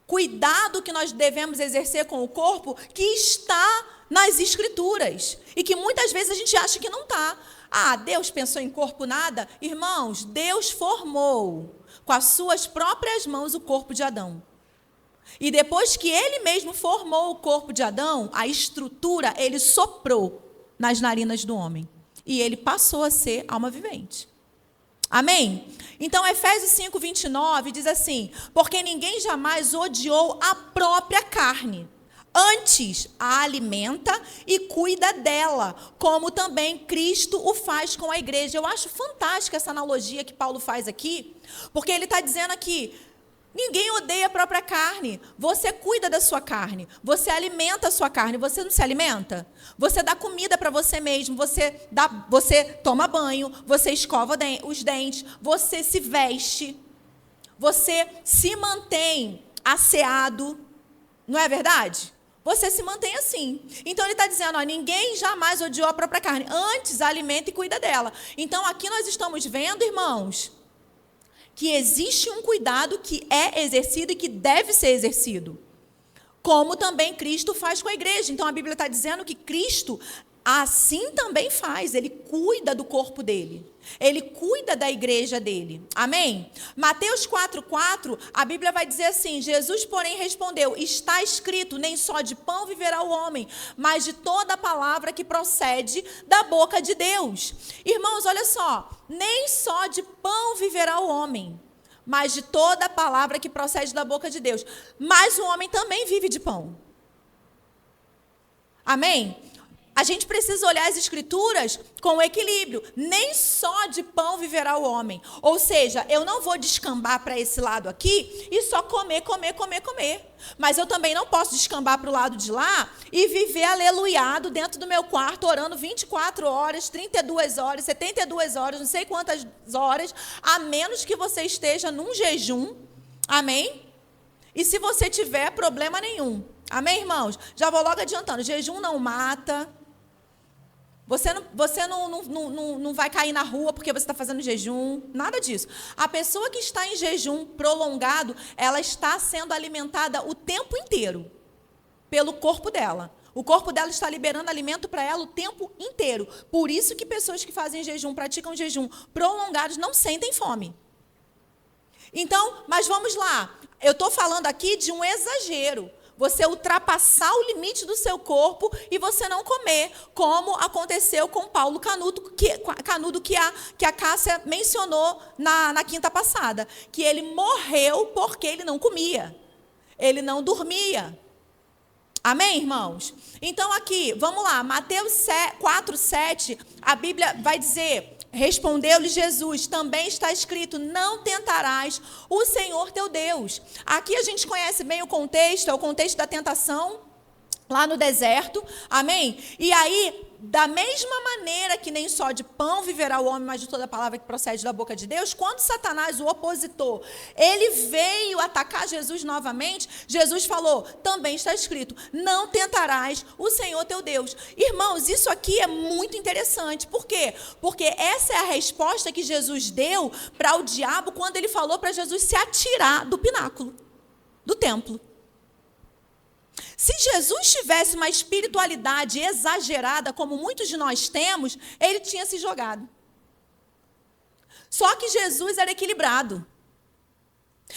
cuidado que nós devemos exercer com o corpo, que está nas Escrituras. E que muitas vezes a gente acha que não está. Ah, Deus pensou em corpo nada? Irmãos, Deus formou com as suas próprias mãos o corpo de Adão. E depois que ele mesmo formou o corpo de Adão, a estrutura, ele soprou nas narinas do homem. E ele passou a ser alma vivente. Amém? Então, Efésios 5, 29 diz assim: porque ninguém jamais odiou a própria carne. Antes, a alimenta e cuida dela, como também Cristo o faz com a igreja. Eu acho fantástica essa analogia que Paulo faz aqui, porque ele está dizendo aqui, ninguém odeia a própria carne. Você cuida da sua carne, você alimenta a sua carne. Você não se alimenta? Você dá comida para você mesmo, você toma banho, você escova os dentes, você se veste, você se mantém asseado, não é verdade? Você se mantém assim. Então, ele está dizendo, ninguém jamais odiou a própria carne. Antes, alimenta e cuida dela. Então, aqui nós estamos vendo, irmãos, que existe um cuidado que é exercido e que deve ser exercido. Como também Cristo faz com a igreja. Então, a Bíblia está dizendo que Cristo assim também faz. Ele cuida do corpo dele. Ele cuida da igreja dele. Amém? Mateus 4,4, a Bíblia vai dizer assim: Jesus, porém, respondeu: está escrito, nem só de pão viverá o homem, mas de toda a palavra que procede da boca de Deus. Irmãos, olha só, nem só de pão viverá o homem, mas de toda a palavra que procede da boca de Deus. Mas o homem também vive de pão. Amém? A gente precisa olhar as escrituras com equilíbrio. Nem só de pão viverá o homem. Ou seja, eu não vou descambar para esse lado aqui e só comer. Mas eu também não posso descambar para o lado de lá e viver aleluiado dentro do meu quarto, orando 24 horas, 32 horas, 72 horas, não sei quantas horas, a menos que você esteja num jejum. Amém? E se você tiver, problema nenhum. Amém, irmãos? Já vou logo adiantando. Jejum não mata. Você não vai cair na rua porque você está fazendo jejum. Nada disso. A pessoa que está em jejum prolongado, ela está sendo alimentada o tempo inteiro pelo corpo dela. O corpo dela está liberando alimento para ela o tempo inteiro. Por isso que pessoas que fazem jejum, praticam jejum prolongados, não sentem fome. Então, mas vamos lá. Eu estou falando aqui de um exagero. Você ultrapassar o limite do seu corpo e você não comer, como aconteceu com Paulo Canudo, que a Cássia mencionou na quinta passada, que ele morreu porque ele não comia, ele não dormia. Amém, irmãos? Então aqui, vamos lá, Mateus 4:7, a Bíblia vai dizer: respondeu-lhe Jesus, também está escrito, não tentarás o Senhor teu Deus. Aqui a gente conhece bem o contexto, é o contexto da tentação, lá no deserto, amém? E aí, da mesma maneira que nem só de pão viverá o homem, mas de toda a palavra que procede da boca de Deus, quando Satanás, o opositor, ele veio atacar Jesus novamente, Jesus falou, também está escrito, não tentarás o Senhor teu Deus. Irmãos, isso aqui é muito interessante. Por quê? Porque essa é a resposta que Jesus deu para o diabo quando ele falou para Jesus se atirar do pináculo, do templo. Se Jesus tivesse uma espiritualidade exagerada, como muitos de nós temos, ele tinha se jogado. Só que Jesus era equilibrado.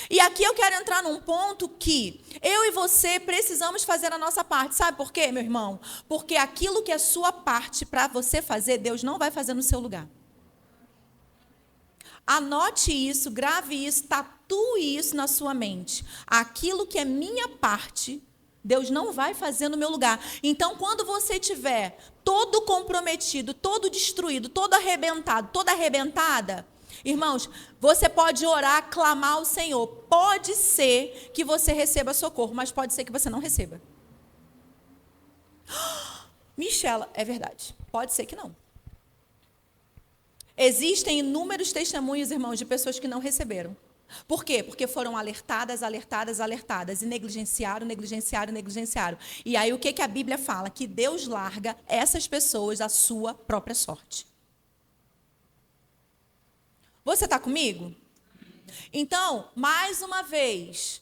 E aqui eu quero entrar num ponto que eu e você precisamos fazer a nossa parte. Sabe por quê, meu irmão? Porque aquilo que é sua parte para você fazer, Deus não vai fazer no seu lugar. Anote isso, grave isso, tatue isso na sua mente. Aquilo que é minha parte, Deus não vai fazer no meu lugar. Então, quando você estiver todo comprometido, todo destruído, todo arrebentado, toda arrebentada, irmãos, você pode orar, clamar ao Senhor. Pode ser que você receba socorro, mas pode ser que você não receba. Michela, é verdade. Pode ser que não. Existem inúmeros testemunhos, irmãos, de pessoas que não receberam. Por quê? Porque foram alertadas, e negligenciaram. E aí o que a Bíblia fala? Que Deus larga essas pessoas à sua própria sorte. Você está comigo? Então, mais uma vez,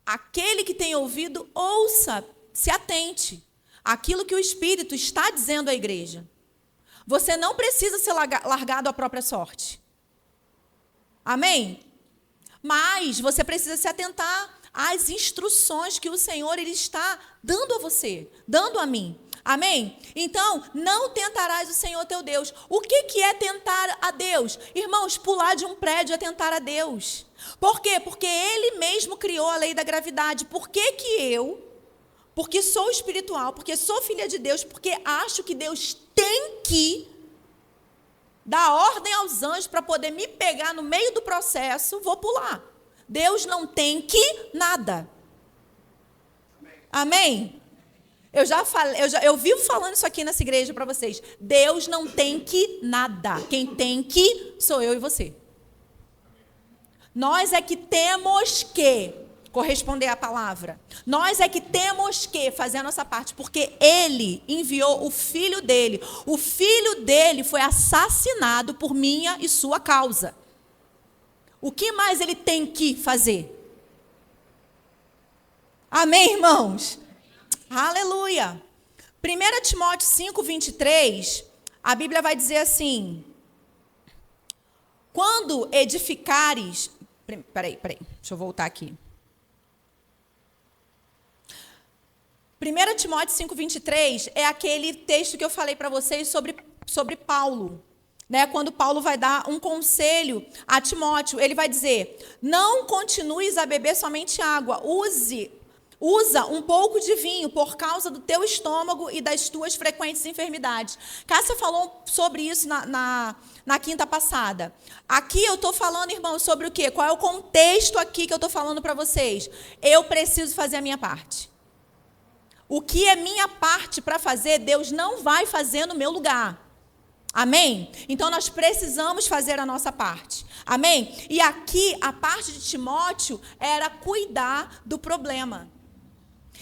aquele que tem ouvido, ouça, se atente àquilo que o Espírito está dizendo à igreja. Você não precisa ser largado à própria sorte. Amém? Mas você precisa se atentar as instruções que o Senhor ele está dando a você, dando a mim. Amém? Então, não tentarás o Senhor teu Deus. O que é tentar a Deus? Irmãos, pular de um prédio é tentar a Deus. Por quê? Porque Ele mesmo criou a lei da gravidade. Por que eu, porque sou espiritual, porque sou filha de Deus, porque acho que Deus tem que dar ordem aos anjos para poder me pegar no meio do processo, vou pular. Deus não tem que nada. Amém? Eu vivo falando isso aqui nessa igreja para vocês. Deus não tem que nada. Quem tem que sou eu e você. Nós é que temos que corresponder à palavra. Nós é que temos que fazer a nossa parte, porque Ele enviou o Filho dele. O Filho dele foi assassinado por minha e sua causa. O que mais Ele tem que fazer? Amém, irmãos? Aleluia! 1 Timóteo 5, 23, a Bíblia vai dizer assim: quando edificares... Peraí, deixa eu voltar aqui. 1 Timóteo 5, 23 é aquele texto que eu falei para vocês sobre Paulo. Né? Quando Paulo vai dar um conselho a Timóteo, ele vai dizer: não continues a beber somente água, usa um pouco de vinho por causa do teu estômago e das tuas frequentes enfermidades. Cássia falou sobre isso na quinta passada. Aqui eu estou falando, irmãos, sobre o quê? Qual é o contexto aqui que eu estou falando para vocês? Eu preciso fazer a minha parte. O que é minha parte para fazer, Deus não vai fazer no meu lugar. Amém? Então, nós precisamos fazer a nossa parte. Amém? E aqui, a parte de Timóteo era cuidar do problema.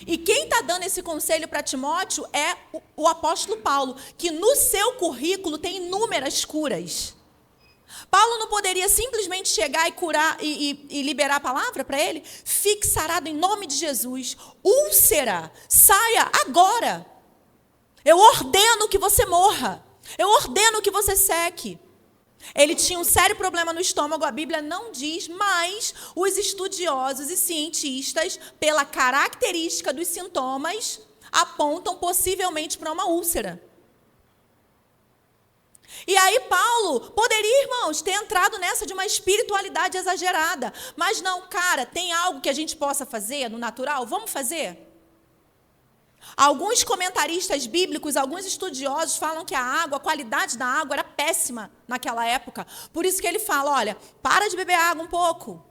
E quem está dando esse conselho para Timóteo é o apóstolo Paulo, que no seu currículo tem inúmeras curas. Paulo não poderia simplesmente chegar e curar e liberar a palavra para ele? Fique sarado em nome de Jesus. Úlcera, saia agora. Eu ordeno que você morra. Eu ordeno que você seque. Ele tinha um sério problema no estômago, a Bíblia não diz, mas os estudiosos e cientistas, pela característica dos sintomas, apontam possivelmente para uma úlcera. E aí Paulo poderia, irmãos, ter entrado nessa de uma espiritualidade exagerada. Mas não, cara, tem algo que a gente possa fazer no natural? Vamos fazer? Alguns comentaristas bíblicos, alguns estudiosos falam que a qualidade da água era péssima naquela época. Por isso que ele fala, olha, para de beber água um pouco.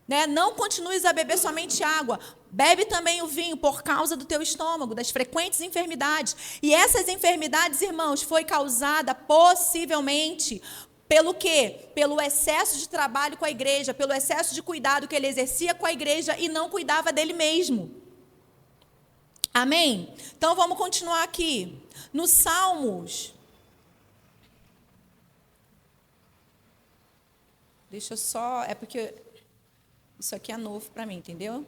Né? Não continues a beber somente água. Bebe também o vinho por causa do teu estômago, das frequentes enfermidades. E essas enfermidades, irmãos, foi causada possivelmente pelo quê? Pelo excesso de trabalho com a igreja, pelo excesso de cuidado que ele exercia com a igreja e não cuidava dele mesmo. Amém? Então, vamos continuar aqui. No Salmos. Deixa eu só... É porque isso aqui é novo para mim, entendeu?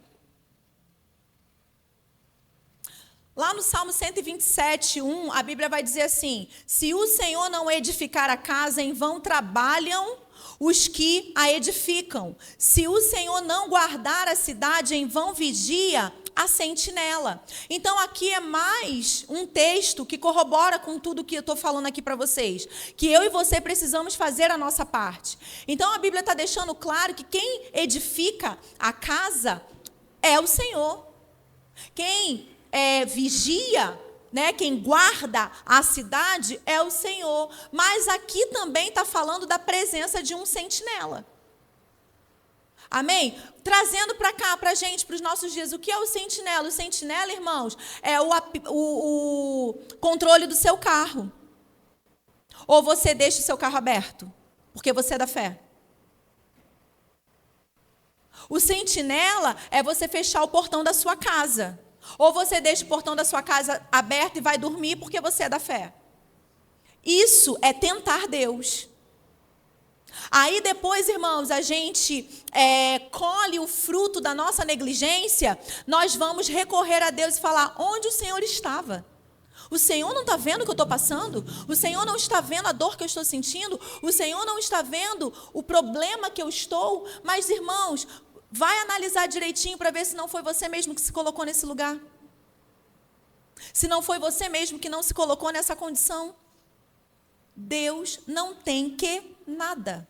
Lá no Salmo 127, 1, a Bíblia vai dizer assim: se o Senhor não edificar a casa, em vão trabalham os que a edificam. Se o Senhor não guardar a cidade, em vão vigia a sentinela. Então, aqui é mais um texto que corrobora com tudo que eu estou falando aqui para vocês. Que eu e você precisamos fazer a nossa parte. Então, a Bíblia está deixando claro que quem edifica a casa é o Senhor. Quem vigia, né, quem guarda a cidade é o Senhor. Mas aqui também está falando da presença de um sentinela. Amém? Trazendo para cá, para a gente, para os nossos dias, o que é o sentinela? O sentinela, irmãos, é o controle do seu carro. Ou você deixa o seu carro aberto, porque você é da fé. O sentinela é você fechar o portão da sua casa. Ou você deixa o portão da sua casa aberto e vai dormir porque você é da fé. Isso é tentar Deus. Aí depois, irmãos, a gente colhe o fruto da nossa negligência, nós vamos recorrer a Deus e falar: onde o Senhor estava? O Senhor não está vendo o que eu estou passando? O Senhor não está vendo a dor que eu estou sentindo? O Senhor não está vendo o problema que eu estou? Mas, irmãos, Vai analisar direitinho para ver se não foi você mesmo que se colocou nesse lugar. Se não foi você mesmo que não se colocou nessa condição. Deus não tem que nada.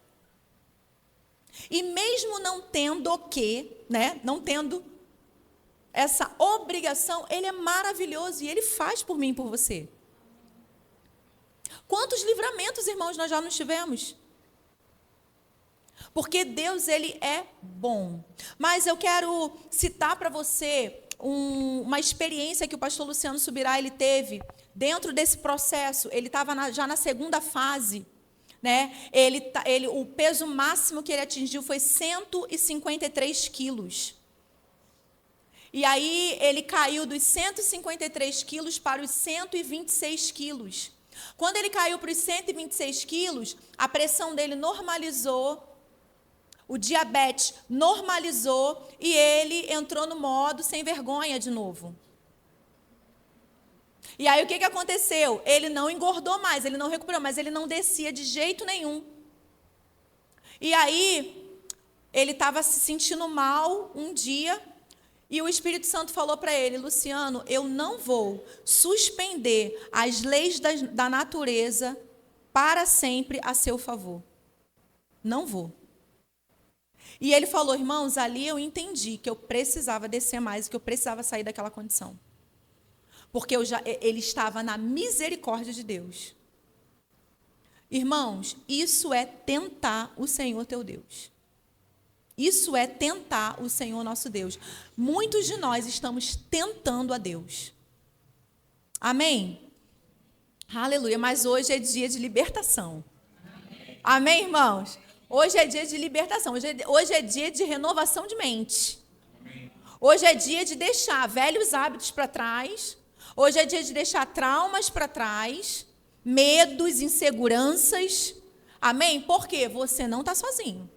E mesmo não tendo o que, né? Não tendo essa obrigação, Ele é maravilhoso e Ele faz por mim e por você. Quantos livramentos, irmãos, nós já nos tivemos? Porque Deus, Ele é bom. Mas eu quero citar para você uma experiência que o pastor Luciano Subirá, ele teve dentro desse processo. Ele estava já na segunda fase, né? O peso máximo que ele atingiu foi 153 quilos. E aí ele caiu dos 153 quilos para os 126 quilos. Quando ele caiu para os 126 quilos, a pressão dele normalizou, o diabetes normalizou e ele entrou no modo sem vergonha de novo. E aí o que aconteceu? Ele não engordou mais, ele não recuperou, mas ele não descia de jeito nenhum. E aí ele estava se sentindo mal um dia e o Espírito Santo falou para ele: Luciano, eu não vou suspender as leis da natureza para sempre a seu favor. Não vou. E ele falou: irmãos, ali eu entendi que eu precisava descer mais, que eu precisava sair daquela condição. Porque ele estava na misericórdia de Deus. Irmãos, isso é tentar o Senhor teu Deus. Isso é tentar o Senhor nosso Deus. Muitos de nós estamos tentando a Deus. Amém? Aleluia. Mas hoje é dia de libertação. Amém, irmãos? Hoje é dia de libertação, hoje é dia de renovação de mente. Hoje é dia de deixar velhos hábitos para trás. Hoje é dia de deixar traumas para trás, medos, inseguranças. Amém? Porque você não está sozinho.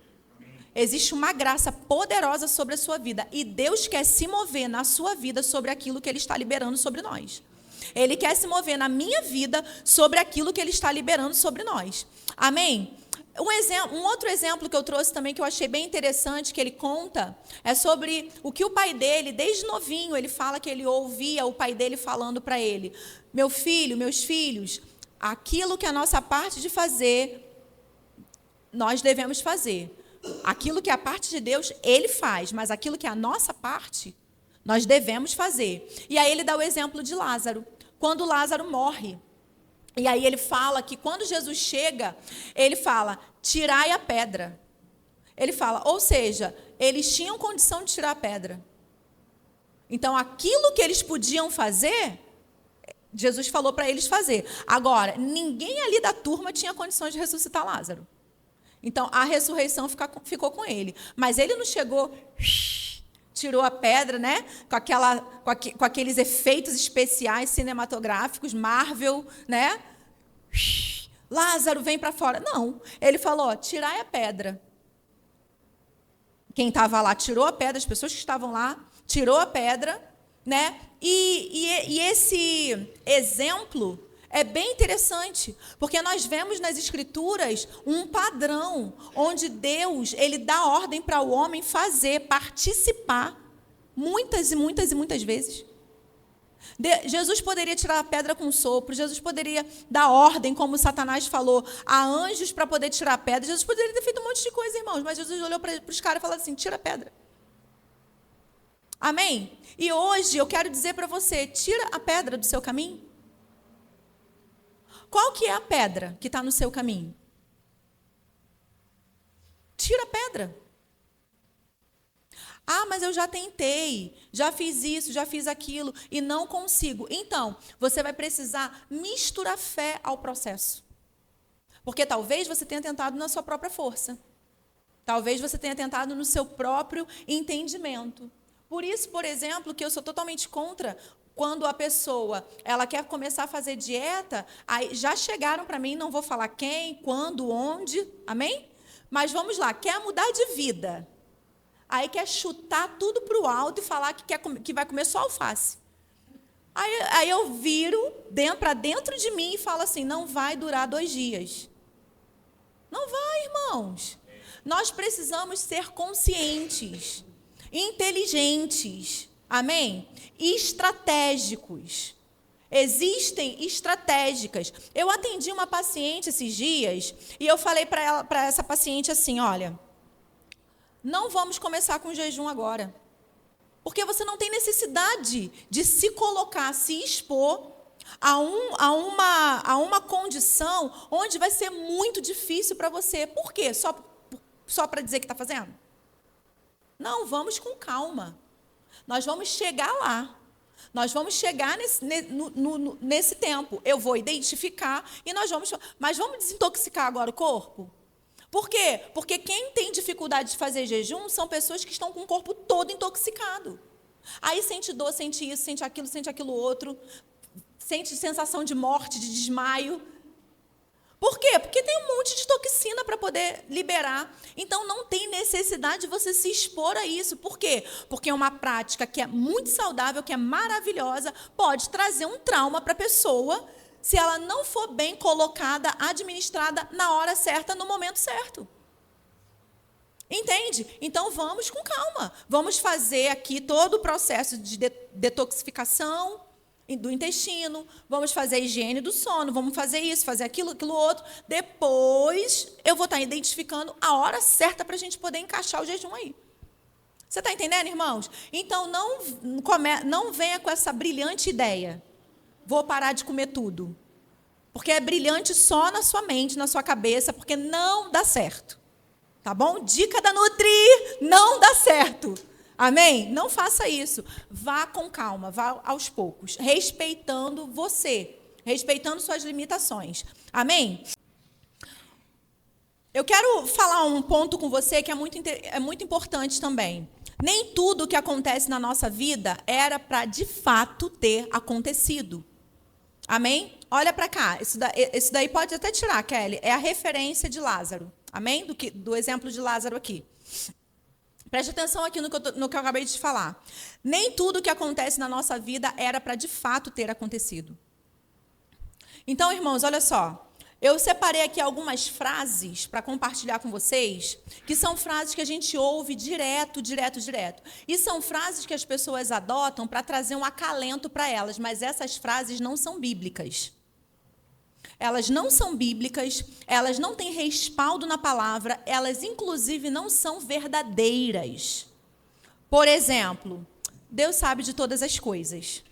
Existe uma graça poderosa sobre a sua vida e Deus quer se mover na sua vida sobre aquilo que Ele está liberando sobre nós. Ele quer se mover na minha vida sobre aquilo que Ele está liberando sobre nós. Amém? Um outro exemplo que eu trouxe também, que eu achei bem interessante, que ele conta, é sobre o que o pai dele, desde novinho, ele fala que ele ouvia o pai dele falando para ele: meu filho, meus filhos, aquilo que é a nossa parte de fazer, nós devemos fazer. Aquilo que é a parte de Deus, Ele faz, mas aquilo que é a nossa parte, nós devemos fazer. E aí ele dá o exemplo de Lázaro. Quando Lázaro morre, e aí ele fala que quando Jesus chega, ele fala: tirai a pedra. Ele fala, ou seja, eles tinham condição de tirar a pedra. Então, aquilo que eles podiam fazer, Jesus falou para eles fazer. Agora, ninguém ali da turma tinha condições de ressuscitar Lázaro. Então, a ressurreição ficou com ele. Mas ele não chegou, tirou a pedra, né? Com aqueles efeitos especiais cinematográficos, Marvel, né? Lázaro, vem para fora. Não, ele falou: tirai a pedra. Quem estava lá tirou a pedra, as pessoas que estavam lá, tirou a pedra, né? E esse exemplo é bem interessante, porque nós vemos nas Escrituras um padrão onde Deus, Ele dá ordem para o homem fazer, participar, muitas e muitas e muitas vezes. Jesus poderia tirar a pedra com um sopro, Jesus poderia dar ordem, como Satanás falou, a anjos para poder tirar a pedra. Jesus poderia ter feito um monte de coisa, irmãos, mas Jesus olhou para os caras e falou assim: tira a pedra. Amém? E hoje eu quero dizer para você: tira a pedra do seu caminho. Qual que é a pedra que está no seu caminho? Tira a pedra. Ah, mas eu já tentei, já fiz isso, já fiz aquilo e não consigo. Então, você vai precisar misturar fé ao processo. Porque talvez você tenha tentado na sua própria força. Talvez você tenha tentado no seu próprio entendimento. Por isso, por exemplo, que eu sou totalmente contra quando a pessoa ela quer começar a fazer dieta, aí já chegaram para mim, não vou falar quem, quando, onde, amém? Mas vamos lá, quer mudar de vida. Aí quer chutar tudo para o alto e falar que vai comer só alface. Aí eu viro para dentro de mim e falo assim: não vai durar 2 dias. Não vai, irmãos. Nós precisamos ser conscientes. inteligentes, amém? Estratégicos. Existem estratégicas. Eu atendi uma paciente esses dias e eu falei para essa paciente assim, olha, não vamos começar com jejum agora, porque você não tem necessidade de se colocar, se expor a uma condição onde vai ser muito difícil para você. Por quê? Só para dizer que está fazendo? Não, vamos com calma. Nós vamos chegar lá. Nós vamos chegar nesse tempo. Eu vou identificar e nós vamos... Mas vamos desintoxicar agora o corpo? Por quê? Porque quem tem dificuldade de fazer jejum são pessoas que estão com o corpo todo intoxicado. Aí sente dor, sente isso, sente aquilo outro, sente sensação de morte, de desmaio. Por quê? Porque tem um monte de toxina para poder liberar. Então, não tem necessidade de você se expor a isso. Por quê? Porque é uma prática que é muito saudável, que é maravilhosa, pode trazer um trauma para a pessoa se ela não for bem colocada, administrada na hora certa, no momento certo. Entende? Então, vamos com calma. Vamos fazer aqui todo o processo de detoxificação do intestino, vamos fazer a higiene do sono, vamos fazer isso, fazer aquilo outro. Depois, eu vou estar identificando a hora certa para a gente poder encaixar o jejum aí. Você está entendendo, irmãos? Então, não venha com essa brilhante ideia. Vou parar de comer tudo. Porque é brilhante só na sua mente, na sua cabeça, porque não dá certo. Tá bom? Dica da Nutri, não dá certo. Amém? Não faça isso. Vá com calma, vá aos poucos, respeitando você, respeitando suas limitações. Amém? Eu quero falar um ponto com você que é muito importante também. Nem tudo que acontece na nossa vida era para, de fato, ter acontecido. Amém? Olha para cá. Isso daí pode até tirar, Kelly. É a referência de Lázaro. Amém? Do exemplo de Lázaro aqui. Preste atenção aqui no que eu acabei de te falar. Nem tudo que acontece na nossa vida era para, de fato, ter acontecido. Então, irmãos, olha só. Eu separei aqui algumas frases para compartilhar com vocês, que são frases que a gente ouve direto. E são frases que as pessoas adotam para trazer um acalento para elas, mas essas frases não são bíblicas. Elas não são bíblicas, elas não têm respaldo na palavra, elas, inclusive, não são verdadeiras. Por exemplo, Deus sabe de todas as coisas.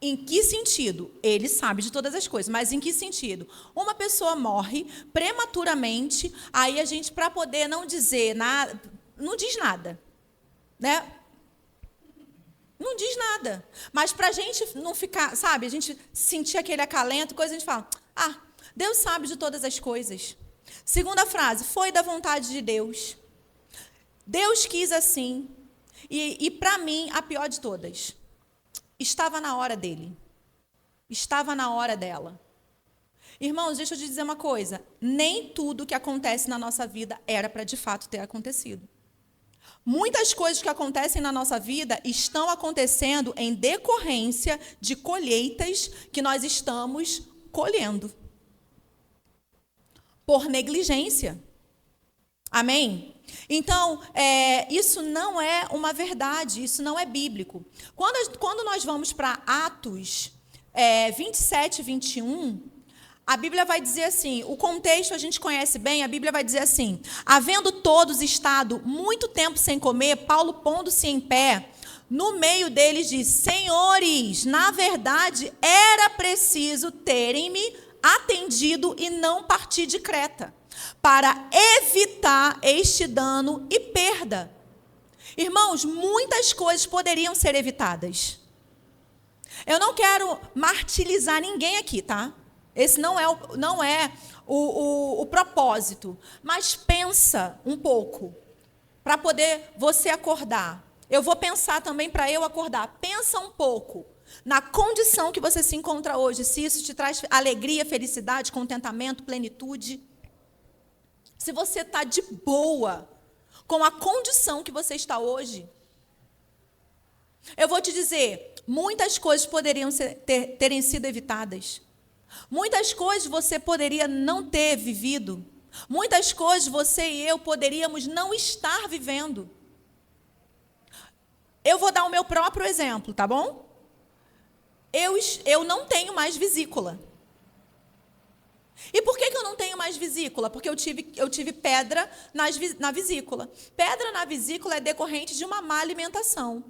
Em que sentido? Ele sabe de todas as coisas, mas em que sentido? Uma pessoa morre prematuramente, aí a gente, para poder não dizer nada, não diz nada, né? Não diz nada. Mas para a gente não ficar, sabe, a gente sentir aquele acalento, coisa, a gente fala, Deus sabe de todas as coisas. Segunda frase, foi da vontade de Deus. Deus quis assim. E para mim, a pior de todas. Estava na hora dele. Estava na hora dela. Irmãos, deixa eu te dizer uma coisa. Nem tudo que acontece na nossa vida era para de fato ter acontecido. Muitas coisas que acontecem na nossa vida estão acontecendo em decorrência de colheitas que nós estamos colhendo. Por negligência. Amém? Então, isso não é uma verdade, isso não é bíblico. Quando nós vamos para Atos 27 e 21, a Bíblia vai dizer assim, o contexto a gente conhece bem, a Bíblia vai dizer assim, havendo todos estado muito tempo sem comer, Paulo pondo-se em pé, no meio deles disse, senhores, na verdade era preciso terem-me atendido e não partir de Creta, para evitar este dano e perda. Irmãos, muitas coisas poderiam ser evitadas. Eu não quero martirizar ninguém aqui, tá? Esse não é o propósito. Mas pensa um pouco, para poder você acordar. Eu vou pensar também para eu acordar. Pensa um pouco na condição que você se encontra hoje, se isso te traz alegria, felicidade, contentamento, plenitude. Se você está de boa com a condição que você está hoje, eu vou te dizer, muitas coisas poderiam terem sido evitadas. Muitas coisas você poderia não ter vivido. Muitas coisas você e eu poderíamos não estar vivendo. Eu vou dar o meu próprio exemplo, tá bom? Eu não tenho mais vesícula. E por que eu não tenho mais vesícula? Porque eu tive pedra na vesícula. Pedra na vesícula é decorrente de uma má alimentação.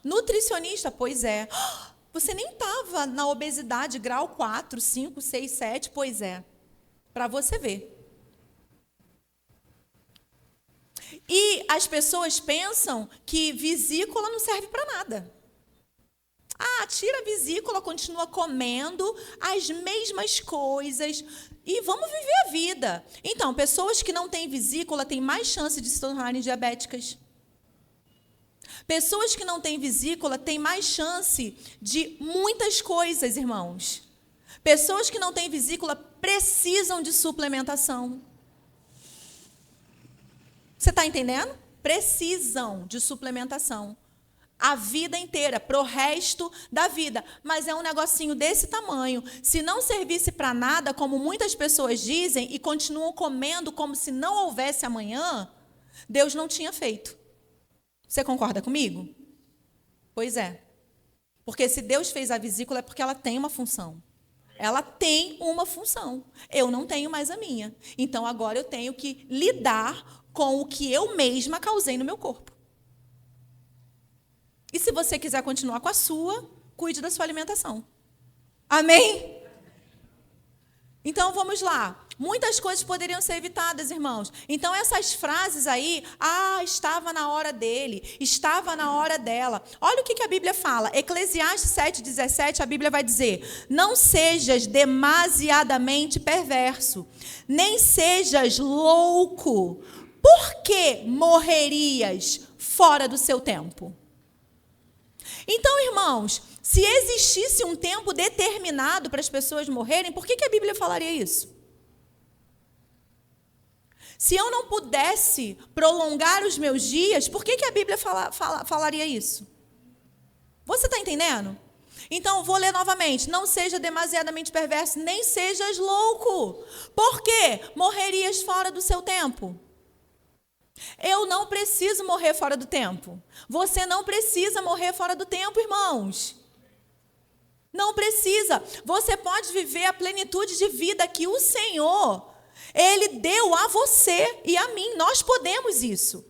Nutricionista, pois é. Você nem estava na obesidade grau 4, 5, 6, 7, pois é. Para você ver. E as pessoas pensam que vesícula não serve para nada. Tira a vesícula, continua comendo as mesmas coisas e vamos viver a vida. Então, pessoas que não têm vesícula têm mais chance de se tornarem diabéticas. Pessoas que não têm vesícula têm mais chance de muitas coisas, irmãos. Pessoas que não têm vesícula precisam de suplementação. Você está entendendo? Precisam de suplementação. A vida inteira, pro resto da vida. Mas é um negocinho desse tamanho. Se não servisse para nada, como muitas pessoas dizem, e continuam comendo como se não houvesse amanhã, Deus não tinha feito. Você concorda comigo? Pois é. Porque se Deus fez a vesícula é porque ela tem uma função. Ela tem uma função. Eu não tenho mais a minha. Então agora eu tenho que lidar com o que eu mesma causei no meu corpo. E se você quiser continuar com a sua, cuide da sua alimentação. Amém? Então, vamos lá. Muitas coisas poderiam ser evitadas, irmãos. Então, essas frases aí, estava na hora dele, estava na hora dela. Olha o que a Bíblia fala. Eclesiastes 7,17, a Bíblia vai dizer: não sejas demasiadamente perverso, nem sejas louco, porque morrerias fora do seu tempo. Então, irmãos, se existisse um tempo determinado para as pessoas morrerem, por que a Bíblia falaria isso? Se eu não pudesse prolongar os meus dias, por que a Bíblia falaria isso? Você está entendendo? Então, vou ler novamente. Não seja demasiadamente perverso, nem sejas louco. Por quê? Morrerias fora do seu tempo. Eu não preciso morrer fora do tempo. Você não precisa morrer fora do tempo, irmãos. Não precisa. Você pode viver a plenitude de vida que o Senhor, Ele deu a você e a mim. Nós podemos isso.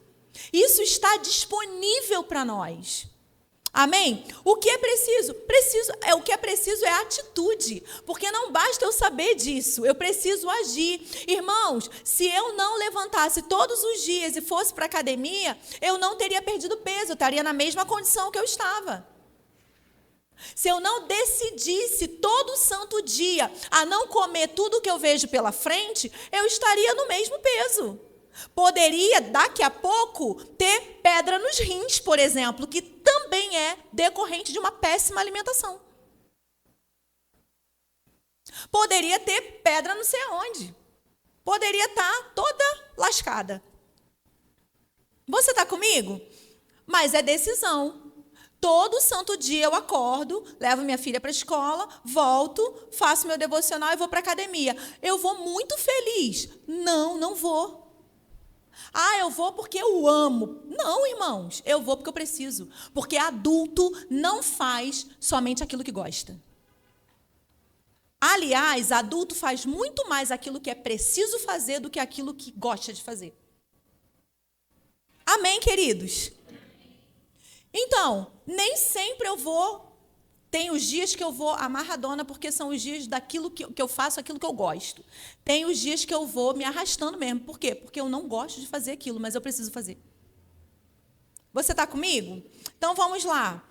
Isso está disponível para nós. Amém? O que é preciso? O que é preciso é atitude, porque não basta eu saber disso, eu preciso agir. Irmãos, se eu não levantasse todos os dias e fosse para a academia, eu não teria perdido peso, eu estaria na mesma condição que eu estava. Se eu não decidisse todo santo dia a não comer tudo que eu vejo pela frente, eu estaria no mesmo peso. Poderia, daqui a pouco, ter pedra nos rins, por exemplo, que também é decorrente de uma péssima alimentação. Poderia ter pedra não sei aonde. Poderia estar toda lascada. Você está comigo? Mas é decisão. Todo santo dia eu acordo, levo minha filha para a escola, volto, faço meu devocional e vou para a academia. Eu vou muito feliz. Não vou. Eu vou porque eu amo. Não, irmãos, eu vou porque eu preciso. Porque adulto não faz somente aquilo que gosta. Aliás, adulto faz muito mais aquilo que é preciso fazer do que aquilo que gosta de fazer. Amém, queridos? Então, nem sempre eu vou. Tem os dias que eu vou amarradona, porque são os dias daquilo que eu faço, aquilo que eu gosto. Tem os dias que eu vou me arrastando mesmo. Por quê? Porque eu não gosto de fazer aquilo, mas eu preciso fazer. Você está comigo? Então, vamos lá.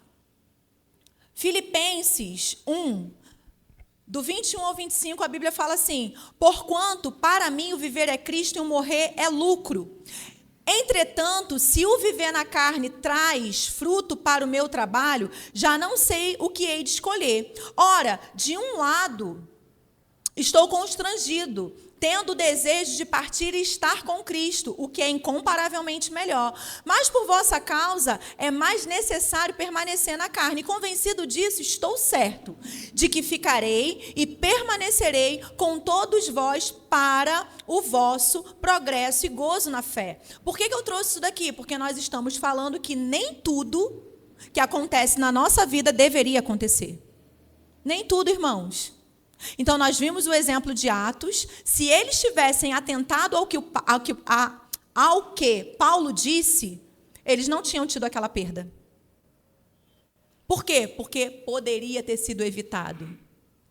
Filipenses 1, do 21 ao 25, a Bíblia fala assim: porquanto, para mim, o viver é Cristo e o morrer é lucro. Entretanto, se o viver na carne traz fruto para o meu trabalho, já não sei o que hei de escolher. Ora, de um lado, estou constrangido, tendo o desejo de partir e estar com Cristo, o que é incomparavelmente melhor. Mas por vossa causa é mais necessário permanecer na carne. E convencido disso, estou certo de que ficarei e permanecerei com todos vós para o vosso progresso e gozo na fé. Por que eu trouxe isso daqui? Porque nós estamos falando que nem tudo que acontece na nossa vida deveria acontecer. Nem tudo, irmãos. Então, nós vimos o exemplo de Atos. Se eles tivessem atentado ao que Paulo disse, eles não tinham tido aquela perda. Por quê? Porque poderia ter sido evitado.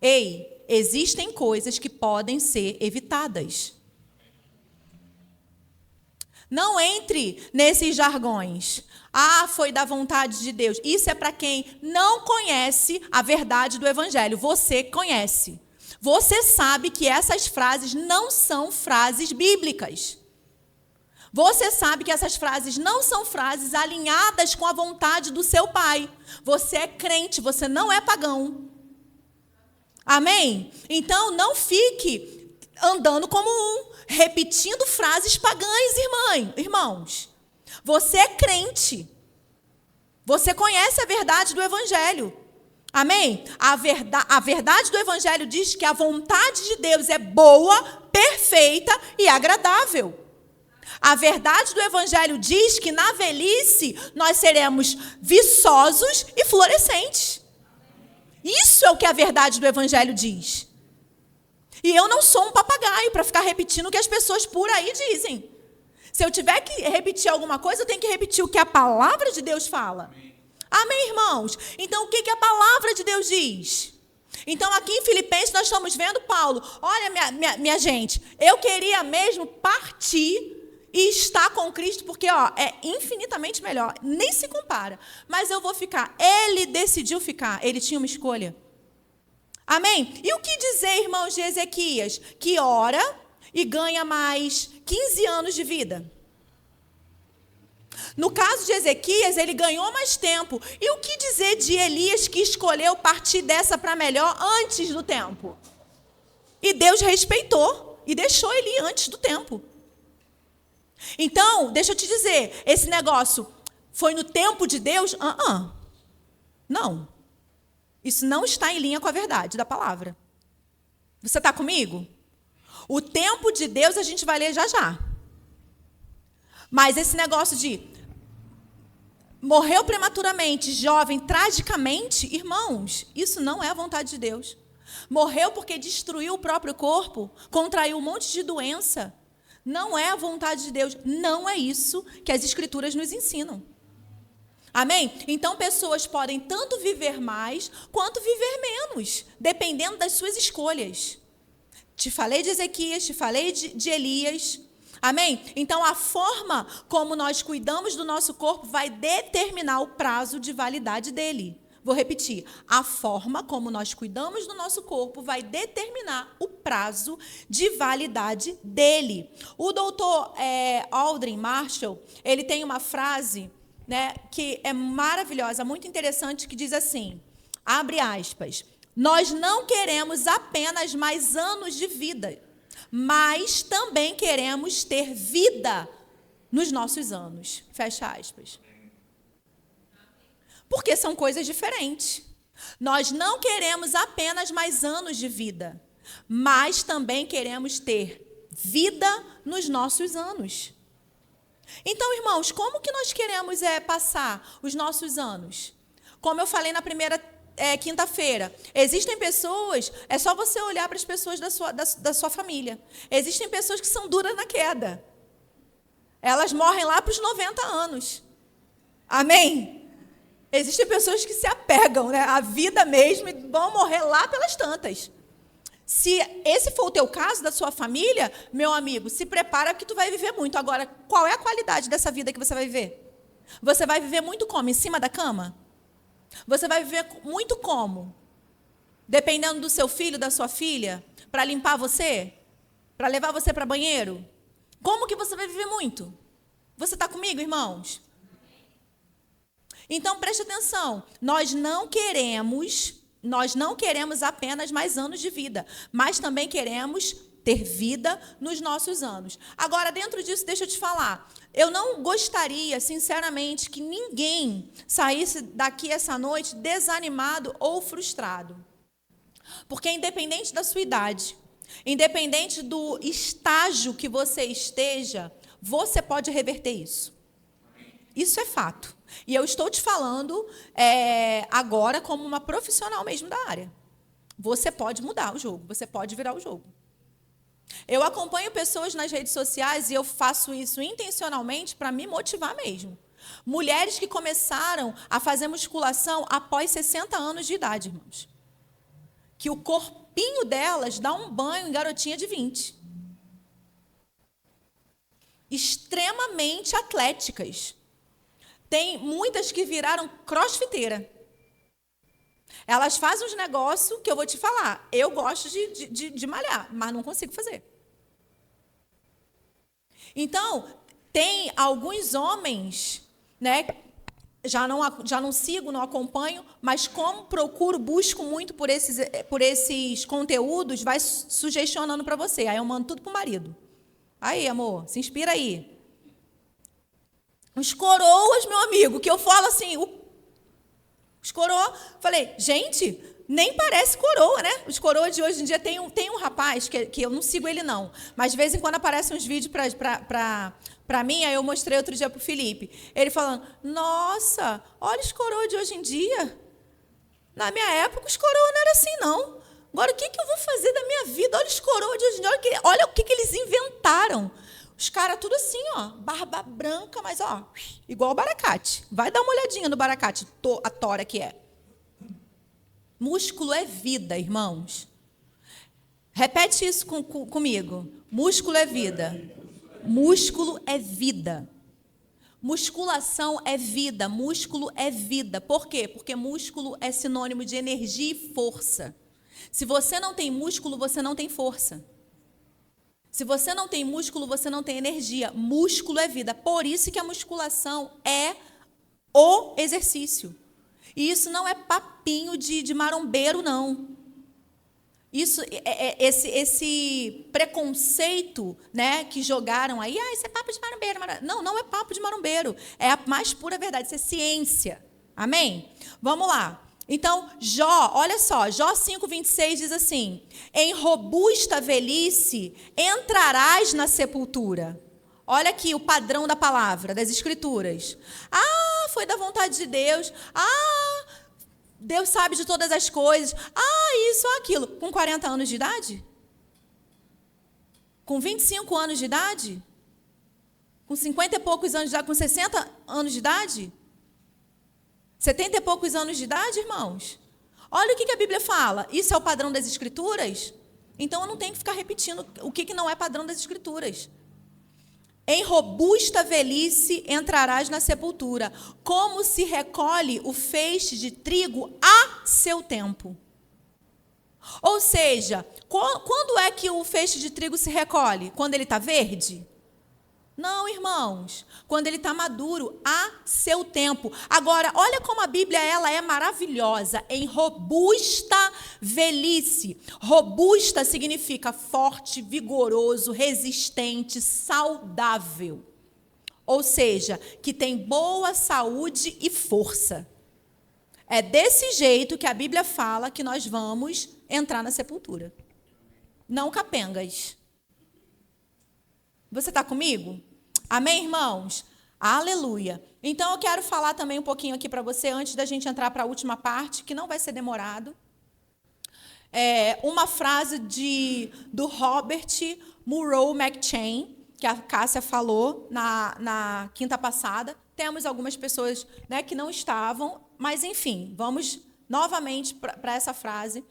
Ei, existem coisas que podem ser evitadas. Não entre nesses jargões. Ah, foi da vontade de Deus. Isso é para quem não conhece a verdade do Evangelho. Você conhece. Você sabe que essas frases não são frases bíblicas. Você sabe que essas frases não são frases alinhadas com a vontade do seu Pai. Você é crente, você não é pagão. Amém? Então, não fique andando como repetindo frases pagãs, irmãos. Você é crente. Você conhece a verdade do Evangelho. Amém? A verdade do Evangelho diz que a vontade de Deus é boa, perfeita e agradável. A verdade do Evangelho diz que na velhice nós seremos viçosos e florescentes. Isso é o que a verdade do Evangelho diz. E eu não sou um papagaio para ficar repetindo o que as pessoas por aí dizem. Se eu tiver que repetir alguma coisa, eu tenho que repetir o que a palavra de Deus fala. Amém, irmãos? Então, o que a palavra de Deus diz? Então, aqui em Filipenses, nós estamos vendo Paulo. Olha, minha gente, eu queria mesmo partir e estar com Cristo, porque é infinitamente melhor. Nem se compara. Mas eu vou ficar. Ele decidiu ficar. Ele tinha uma escolha. Amém? E o que dizer, irmãos, de Ezequias? Que ora e ganha mais 15 anos de vida. No caso de Ezequias, ele ganhou mais tempo. E o que dizer de Elias, que escolheu partir dessa para melhor antes do tempo? E Deus respeitou e deixou ele ir antes do tempo. Então, deixa eu te dizer, esse negócio foi no tempo de Deus? Não. Isso não está em linha com a verdade da palavra. Você está comigo? O tempo de Deus a gente vai ler já já. Mas esse negócio de morreu prematuramente, jovem, tragicamente, irmãos, isso não é a vontade de Deus. Morreu porque destruiu o próprio corpo, contraiu um monte de doença. Não é a vontade de Deus. Não é isso que as Escrituras nos ensinam. Amém? Então, pessoas podem tanto viver mais quanto viver menos, dependendo das suas escolhas. Te falei de Ezequias, te falei de Elias. Amém? Então, a forma como nós cuidamos do nosso corpo vai determinar o prazo de validade dele. Vou repetir. A forma como nós cuidamos do nosso corpo vai determinar o prazo de validade dele. O doutor Aldrin Marshall, ele tem uma frase, né, que é maravilhosa, muito interessante, que diz assim, abre aspas, nós não queremos apenas mais anos de vida, mas também queremos ter vida nos nossos anos. Fecha aspas. Porque são coisas diferentes. Nós não queremos apenas mais anos de vida, mas também queremos ter vida nos nossos anos. Então, irmãos, como que nós queremos passar os nossos anos? Como eu falei na primeira quinta-feira, existem pessoas, é só você olhar para as pessoas da sua família. Existem pessoas que são duras na queda. Elas morrem lá para os 90 anos. Amém? Existem pessoas que se apegam, né, à vida mesmo e vão morrer lá pelas tantas. Se esse for o teu caso, da sua família, meu amigo, se prepara que tu vai viver muito. Agora, qual é a qualidade dessa vida que você vai viver? Você vai viver muito como? Em cima da cama? Você vai viver muito como? Dependendo do seu filho, da sua filha, para limpar você? Para levar você para banheiro? Como que você vai viver muito? Você está comigo, irmãos? Então, preste atenção. Nós não queremos apenas mais anos de vida, mas também queremos ter vida nos nossos anos. Agora, dentro disso, deixa eu te falar. Eu não gostaria, sinceramente, que ninguém saísse daqui essa noite desanimado ou frustrado. Porque independente da sua idade, independente do estágio que você esteja, você pode reverter isso. Isso é fato. E eu estou te falando agora como uma profissional mesmo da área. Você pode mudar o jogo, você pode virar o jogo. Eu acompanho pessoas nas redes sociais e eu faço isso intencionalmente para me motivar mesmo. Mulheres que começaram a fazer musculação após 60 anos de idade, irmãos. Que o corpinho delas dá um banho em garotinha de 20. Extremamente atléticas. Tem muitas que viraram crossfiteira. Elas fazem uns negócios que eu vou te falar. Eu gosto de malhar, mas não consigo fazer. Então, tem alguns homens, né? Já não sigo, não acompanho, mas como procuro, busco muito por esses conteúdos, vai sugestionando para você. Aí eu mando tudo pro marido. Aí, amor, se inspira aí. Os coroas, meu amigo, que eu falo assim, os coroa, falei, gente, nem parece coroa, né? Os coroas de hoje em dia, tem um rapaz, que eu não sigo ele não, mas de vez em quando aparecem uns vídeos para mim, aí eu mostrei outro dia para o Felipe, ele falando, nossa, olha os coroas de hoje em dia. Na minha época, os coroas não eram assim, não. Agora, o que eu vou fazer da minha vida? Olha os coroas de hoje em dia, olha o que eles inventaram. Os caras tudo assim, ó, barba branca, mas ó, igual o Baracate. Vai dar uma olhadinha no Baracate, a tora que é. Músculo é vida, irmãos. Repete isso comigo. Músculo é vida. Músculo é vida. Musculação é vida, músculo é vida. Por quê? Porque músculo é sinônimo de energia e força. Se você não tem músculo, você não tem força. Se você não tem músculo, você não tem energia. Músculo é vida. Por isso que a musculação é o exercício. E isso não é papinho de marombeiro, não. Isso, esse preconceito, né, que jogaram aí, isso é papo de marombeiro. Não é papo de marombeiro. É a mais pura verdade, isso é ciência. Amém? Vamos lá. Então, Jó, olha só, Jó 5,26 diz assim, em robusta velhice entrarás na sepultura. Olha aqui o padrão da palavra, das Escrituras. Foi da vontade de Deus. Deus sabe de todas as coisas. Isso ou aquilo. Com 40 anos de idade? Com 25 anos de idade? Com 50 e poucos anos de idade? Com 60 anos de idade? 70 e poucos anos de idade, irmãos? Olha o que a Bíblia fala. Isso é o padrão das Escrituras? Então, eu não tenho que ficar repetindo o que não é padrão das Escrituras. Em robusta velhice entrarás na sepultura, como se recolhe o feixe de trigo a seu tempo. Ou seja, quando é que o feixe de trigo se recolhe? Quando ele está verde? Não, irmãos. Quando ele está maduro, a seu tempo. Agora, olha como a Bíblia ela é maravilhosa. Em robusta velhice. Robusta significa forte, vigoroso, resistente, saudável. Ou seja, que tem boa saúde e força. É desse jeito que a Bíblia fala que nós vamos entrar na sepultura. Não capengas. Você está comigo? Amém, irmãos? Aleluia. Então, eu quero falar também um pouquinho aqui para você, antes da gente entrar para a última parte, que não vai ser demorado. Uma frase do Robert Murrow McChain, que a Cássia falou na quinta passada. Temos algumas pessoas, né, que não estavam, mas, enfim, vamos novamente para essa frase.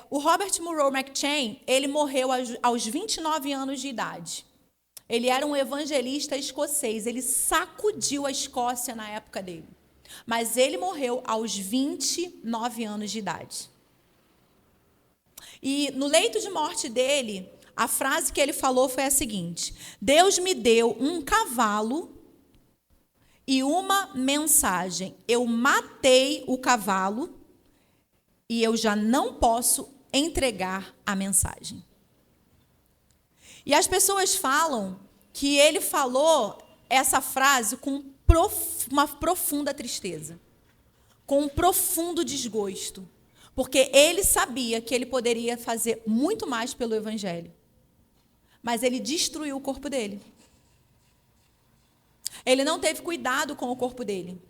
O Robert Murrow McChain, ele morreu aos 29 anos de idade. Ele era um evangelista escocês, ele sacudiu a Escócia na época dele. Mas ele morreu aos 29 anos de idade. E no leito de morte dele, a frase que ele falou foi a seguinte: Deus me deu um cavalo e uma mensagem. Eu matei o cavalo e eu já não posso entregar a mensagem. E as pessoas falam que ele falou essa frase com uma profunda tristeza, com um profundo desgosto, porque ele sabia que ele poderia fazer muito mais pelo Evangelho, mas ele destruiu o corpo dele. Ele não teve cuidado com o corpo dele.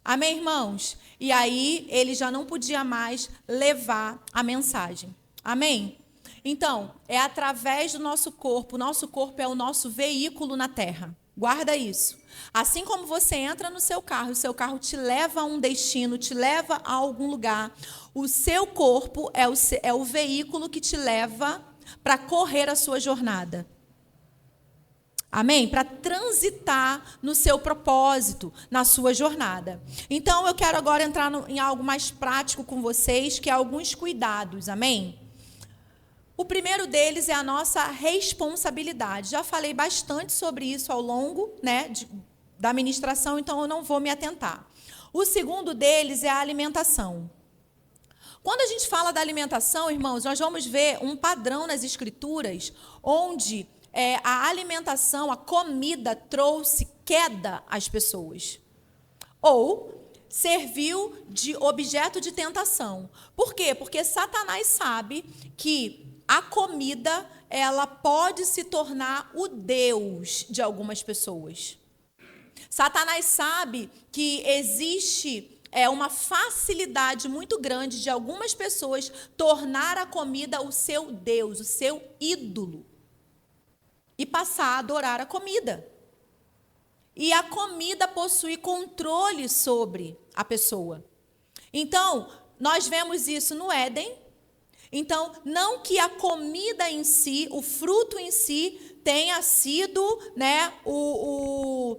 Amém, irmãos? E aí, ele já não podia mais levar a mensagem. Amém? Então, é através do nosso corpo. O nosso corpo é o nosso veículo na terra. Guarda isso. Assim como você entra no seu carro, o seu carro te leva a um destino, te leva a algum lugar, o seu corpo é o veículo que te leva para correr a sua jornada. Amém? Para transitar no seu propósito, na sua jornada. Então, eu quero agora entrar em algo mais prático com vocês, que é alguns cuidados. Amém? O primeiro deles é a nossa responsabilidade. Já falei bastante sobre isso ao longo, da ministração, então eu não vou me atentar. O segundo deles é a alimentação. Quando a gente fala da alimentação, irmãos, nós vamos ver um padrão nas Escrituras, onde a alimentação, a comida, trouxe queda às pessoas. Ou serviu de objeto de tentação. Por quê? Porque Satanás sabe que a comida, ela pode se tornar o Deus de algumas pessoas. Satanás sabe que existe uma facilidade muito grande de algumas pessoas tornar a comida o seu Deus, o seu ídolo, e passar a adorar a comida. E a comida possui controle sobre a pessoa. Então, nós vemos isso no Éden. Então, não que a comida em si, o fruto em si, tenha sido o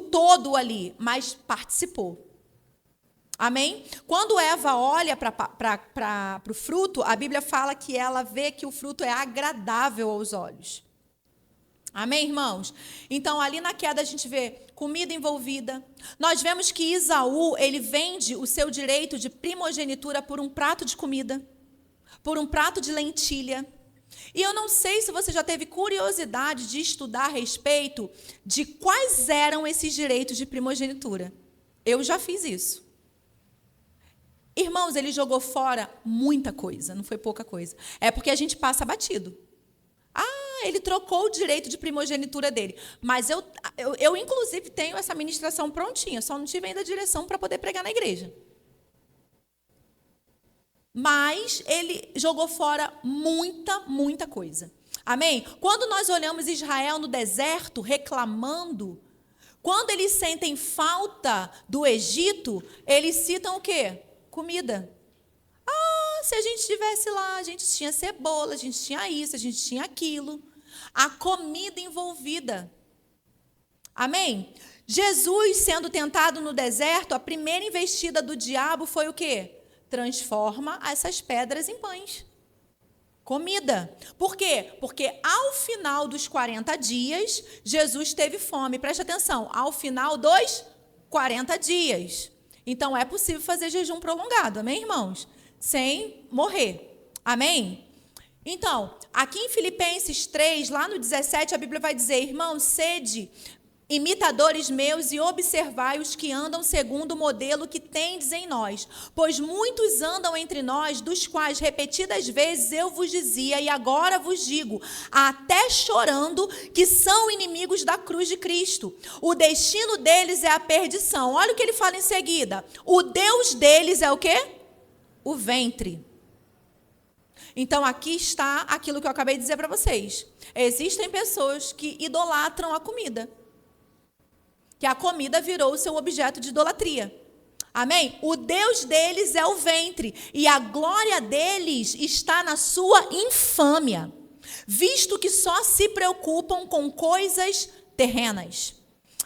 todo ali, mas participou. Amém? Quando Eva olha para o fruto, a Bíblia fala que ela vê que o fruto é agradável aos olhos. Amém, irmãos? Então, ali na queda a gente vê comida envolvida. Nós vemos que Esaú, ele vende o seu direito de primogenitura por um prato de comida, por um prato de lentilha. E eu não sei se você já teve curiosidade de estudar a respeito de quais eram esses direitos de primogenitura. Eu já fiz isso. Irmãos, ele jogou fora muita coisa, não foi pouca coisa. É porque a gente passa batido. Ele trocou o direito de primogenitura dele. Mas eu inclusive, tenho essa ministração prontinha, só não tive ainda a direção para poder pregar na igreja. Mas ele jogou fora muita coisa. Amém? Quando nós olhamos Israel no deserto, reclamando, quando eles sentem falta do Egito, eles citam o quê? Comida. Se a gente estivesse lá, a gente tinha cebola, a gente tinha isso, a gente tinha aquilo. A comida envolvida. Amém? Jesus, sendo tentado no deserto, a primeira investida do diabo foi o quê? Transforma essas pedras em pães. Comida. Por quê? Porque ao final dos 40 dias, Jesus teve fome. Preste atenção, ao final dos 40 dias. Então, é possível fazer jejum prolongado, amém, irmãos? Sem morrer. Amém? Então, aqui em Filipenses 3, lá no 17, a Bíblia vai dizer: irmãos, sede imitadores meus e observai os que andam segundo o modelo que tendes em nós. Pois muitos andam entre nós, dos quais repetidas vezes eu vos dizia, e agora vos digo, até chorando, que são inimigos da cruz de Cristo. O destino deles é a perdição. Olha o que ele fala em seguida. O Deus deles é o quê? O ventre. Então, aqui está aquilo que eu acabei de dizer para vocês. Existem pessoas que idolatram a comida. Que a comida virou o seu objeto de idolatria. Amém? O Deus deles é o ventre. E a glória deles está na sua infâmia. Visto que só se preocupam com coisas terrenas.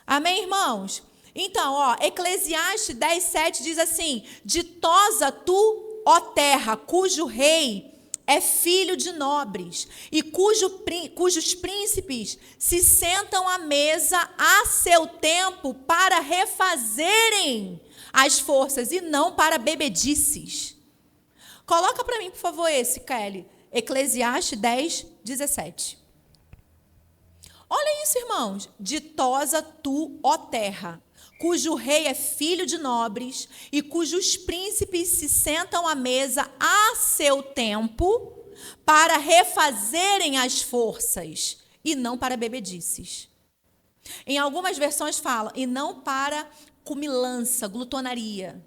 Amém, irmãos? Então, Eclesiastes 10:7 diz assim: ditosa tu, ó terra, cujo rei é filho de nobres, e cujos príncipes se sentam à mesa a seu tempo para refazerem as forças, e não para bebedices. Coloca para mim, por favor, esse, Kelly. Eclesiastes 10:17. Olha isso, irmãos. Ditosa tu, ó terra, cujo rei é filho de nobres e cujos príncipes se sentam à mesa a seu tempo para refazerem as forças e não para bebedices. Em algumas versões fala, e não para cumilança, glutonaria.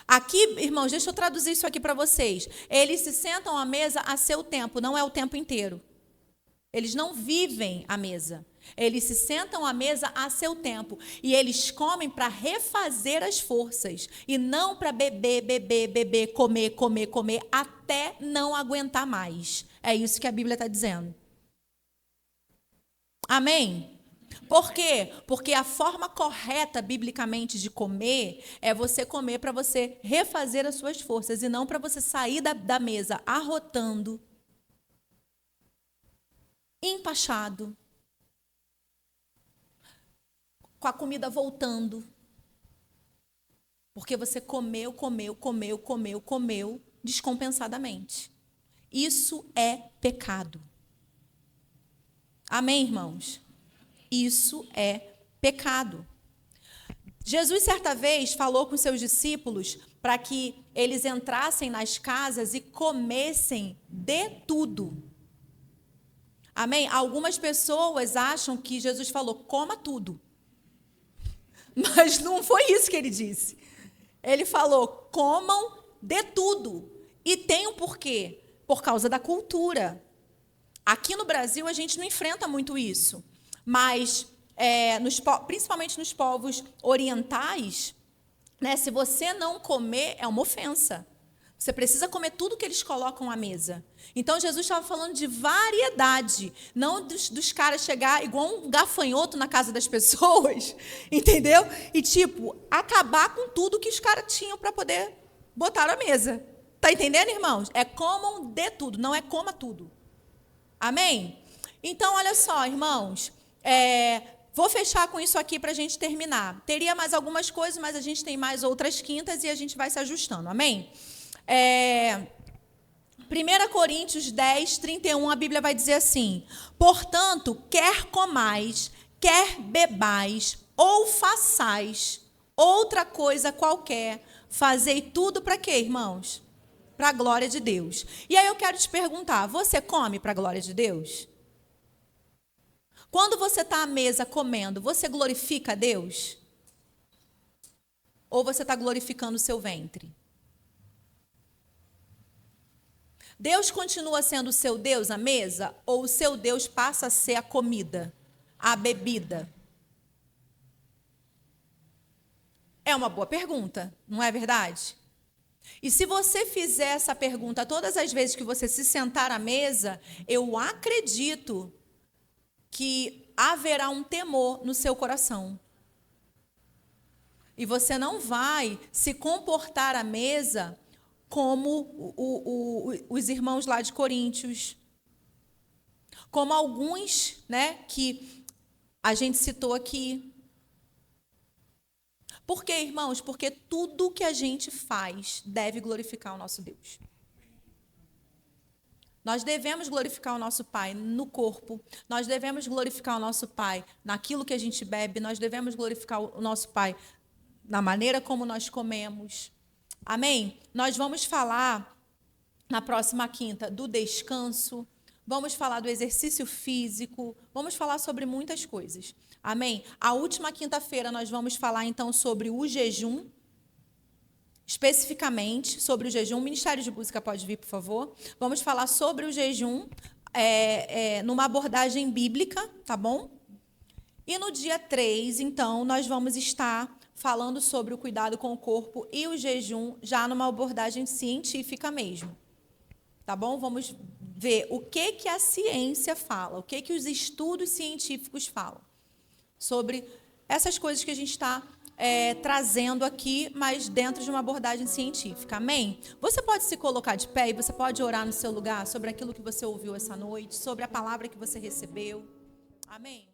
Aqui, irmãos, deixa eu traduzir isso aqui para vocês. Eles se sentam à mesa a seu tempo, não é o tempo inteiro. Eles não vivem à mesa. Eles se sentam à mesa a seu tempo. E eles comem para refazer as forças. E não para beber, comer, até não aguentar mais. É isso que a Bíblia está dizendo. Amém? Por quê? Porque a forma correta, biblicamente, de comer é você comer para você refazer as suas forças e não para você sair da mesa arrotando, empachado, com a comida voltando. Porque você comeu descompensadamente. Isso é pecado. Amém, irmãos? Isso é pecado. Jesus, certa vez, falou com seus discípulos para que eles entrassem nas casas e comessem de tudo. Amém? Algumas pessoas acham que Jesus falou, coma tudo. Mas não foi isso que ele disse. Ele falou, comam de tudo. E tem um porquê. Por causa da cultura. Aqui no Brasil, a gente não enfrenta muito isso. Mas, principalmente nos povos orientais, né, se você não comer, é uma ofensa. Você precisa comer tudo que eles colocam à mesa. Então, Jesus estava falando de variedade, não dos caras chegar igual um gafanhoto na casa das pessoas, entendeu? E, acabar com tudo que os caras tinham para poder botar à mesa. Está entendendo, irmãos? É comam de tudo, não é coma tudo. Amém? Então, olha só, irmãos, vou fechar com isso aqui para a gente terminar. Teria mais algumas coisas, mas a gente tem mais outras quintas e a gente vai se ajustando. Amém? 1 Coríntios 10, 31, a Bíblia vai dizer assim, portanto, quer comais, quer bebais, ou façais outra coisa qualquer, fazei tudo para quê, irmãos? Para a glória de Deus. E aí eu quero te perguntar, você come para a glória de Deus? Quando você está à mesa comendo, você glorifica a Deus? Ou você está glorificando o seu ventre? Deus continua sendo o seu Deus à mesa? Ou o seu Deus passa a ser a comida, a bebida? É uma boa pergunta, não é verdade? E se você fizer essa pergunta todas as vezes que você se sentar à mesa, eu acredito que haverá um temor no seu coração. E você não vai se comportar à mesa como os irmãos lá de Coríntios, como alguns, né, que a gente citou aqui. Por quê, irmãos? Porque tudo que a gente faz deve glorificar o nosso Deus. Nós devemos glorificar o nosso Pai no corpo, nós devemos glorificar o nosso Pai naquilo que a gente bebe, nós devemos glorificar o nosso Pai na maneira como nós comemos. Amém? Nós vamos falar na próxima quinta do descanso, vamos falar do exercício físico, vamos falar sobre muitas coisas. Amém? A última quinta-feira nós vamos falar então sobre o jejum, especificamente sobre o jejum. O Ministério de Música pode vir, por favor. Vamos falar sobre o jejum numa abordagem bíblica, tá bom? E no dia 3, então, nós vamos estar falando sobre o cuidado com o corpo e o jejum, já numa abordagem científica mesmo. Tá bom? Vamos ver o que a ciência fala, o que os estudos científicos falam sobre essas coisas que a gente está trazendo aqui, mas dentro de uma abordagem científica. Amém? Você pode se colocar de pé e você pode orar no seu lugar sobre aquilo que você ouviu essa noite, sobre a palavra que você recebeu. Amém?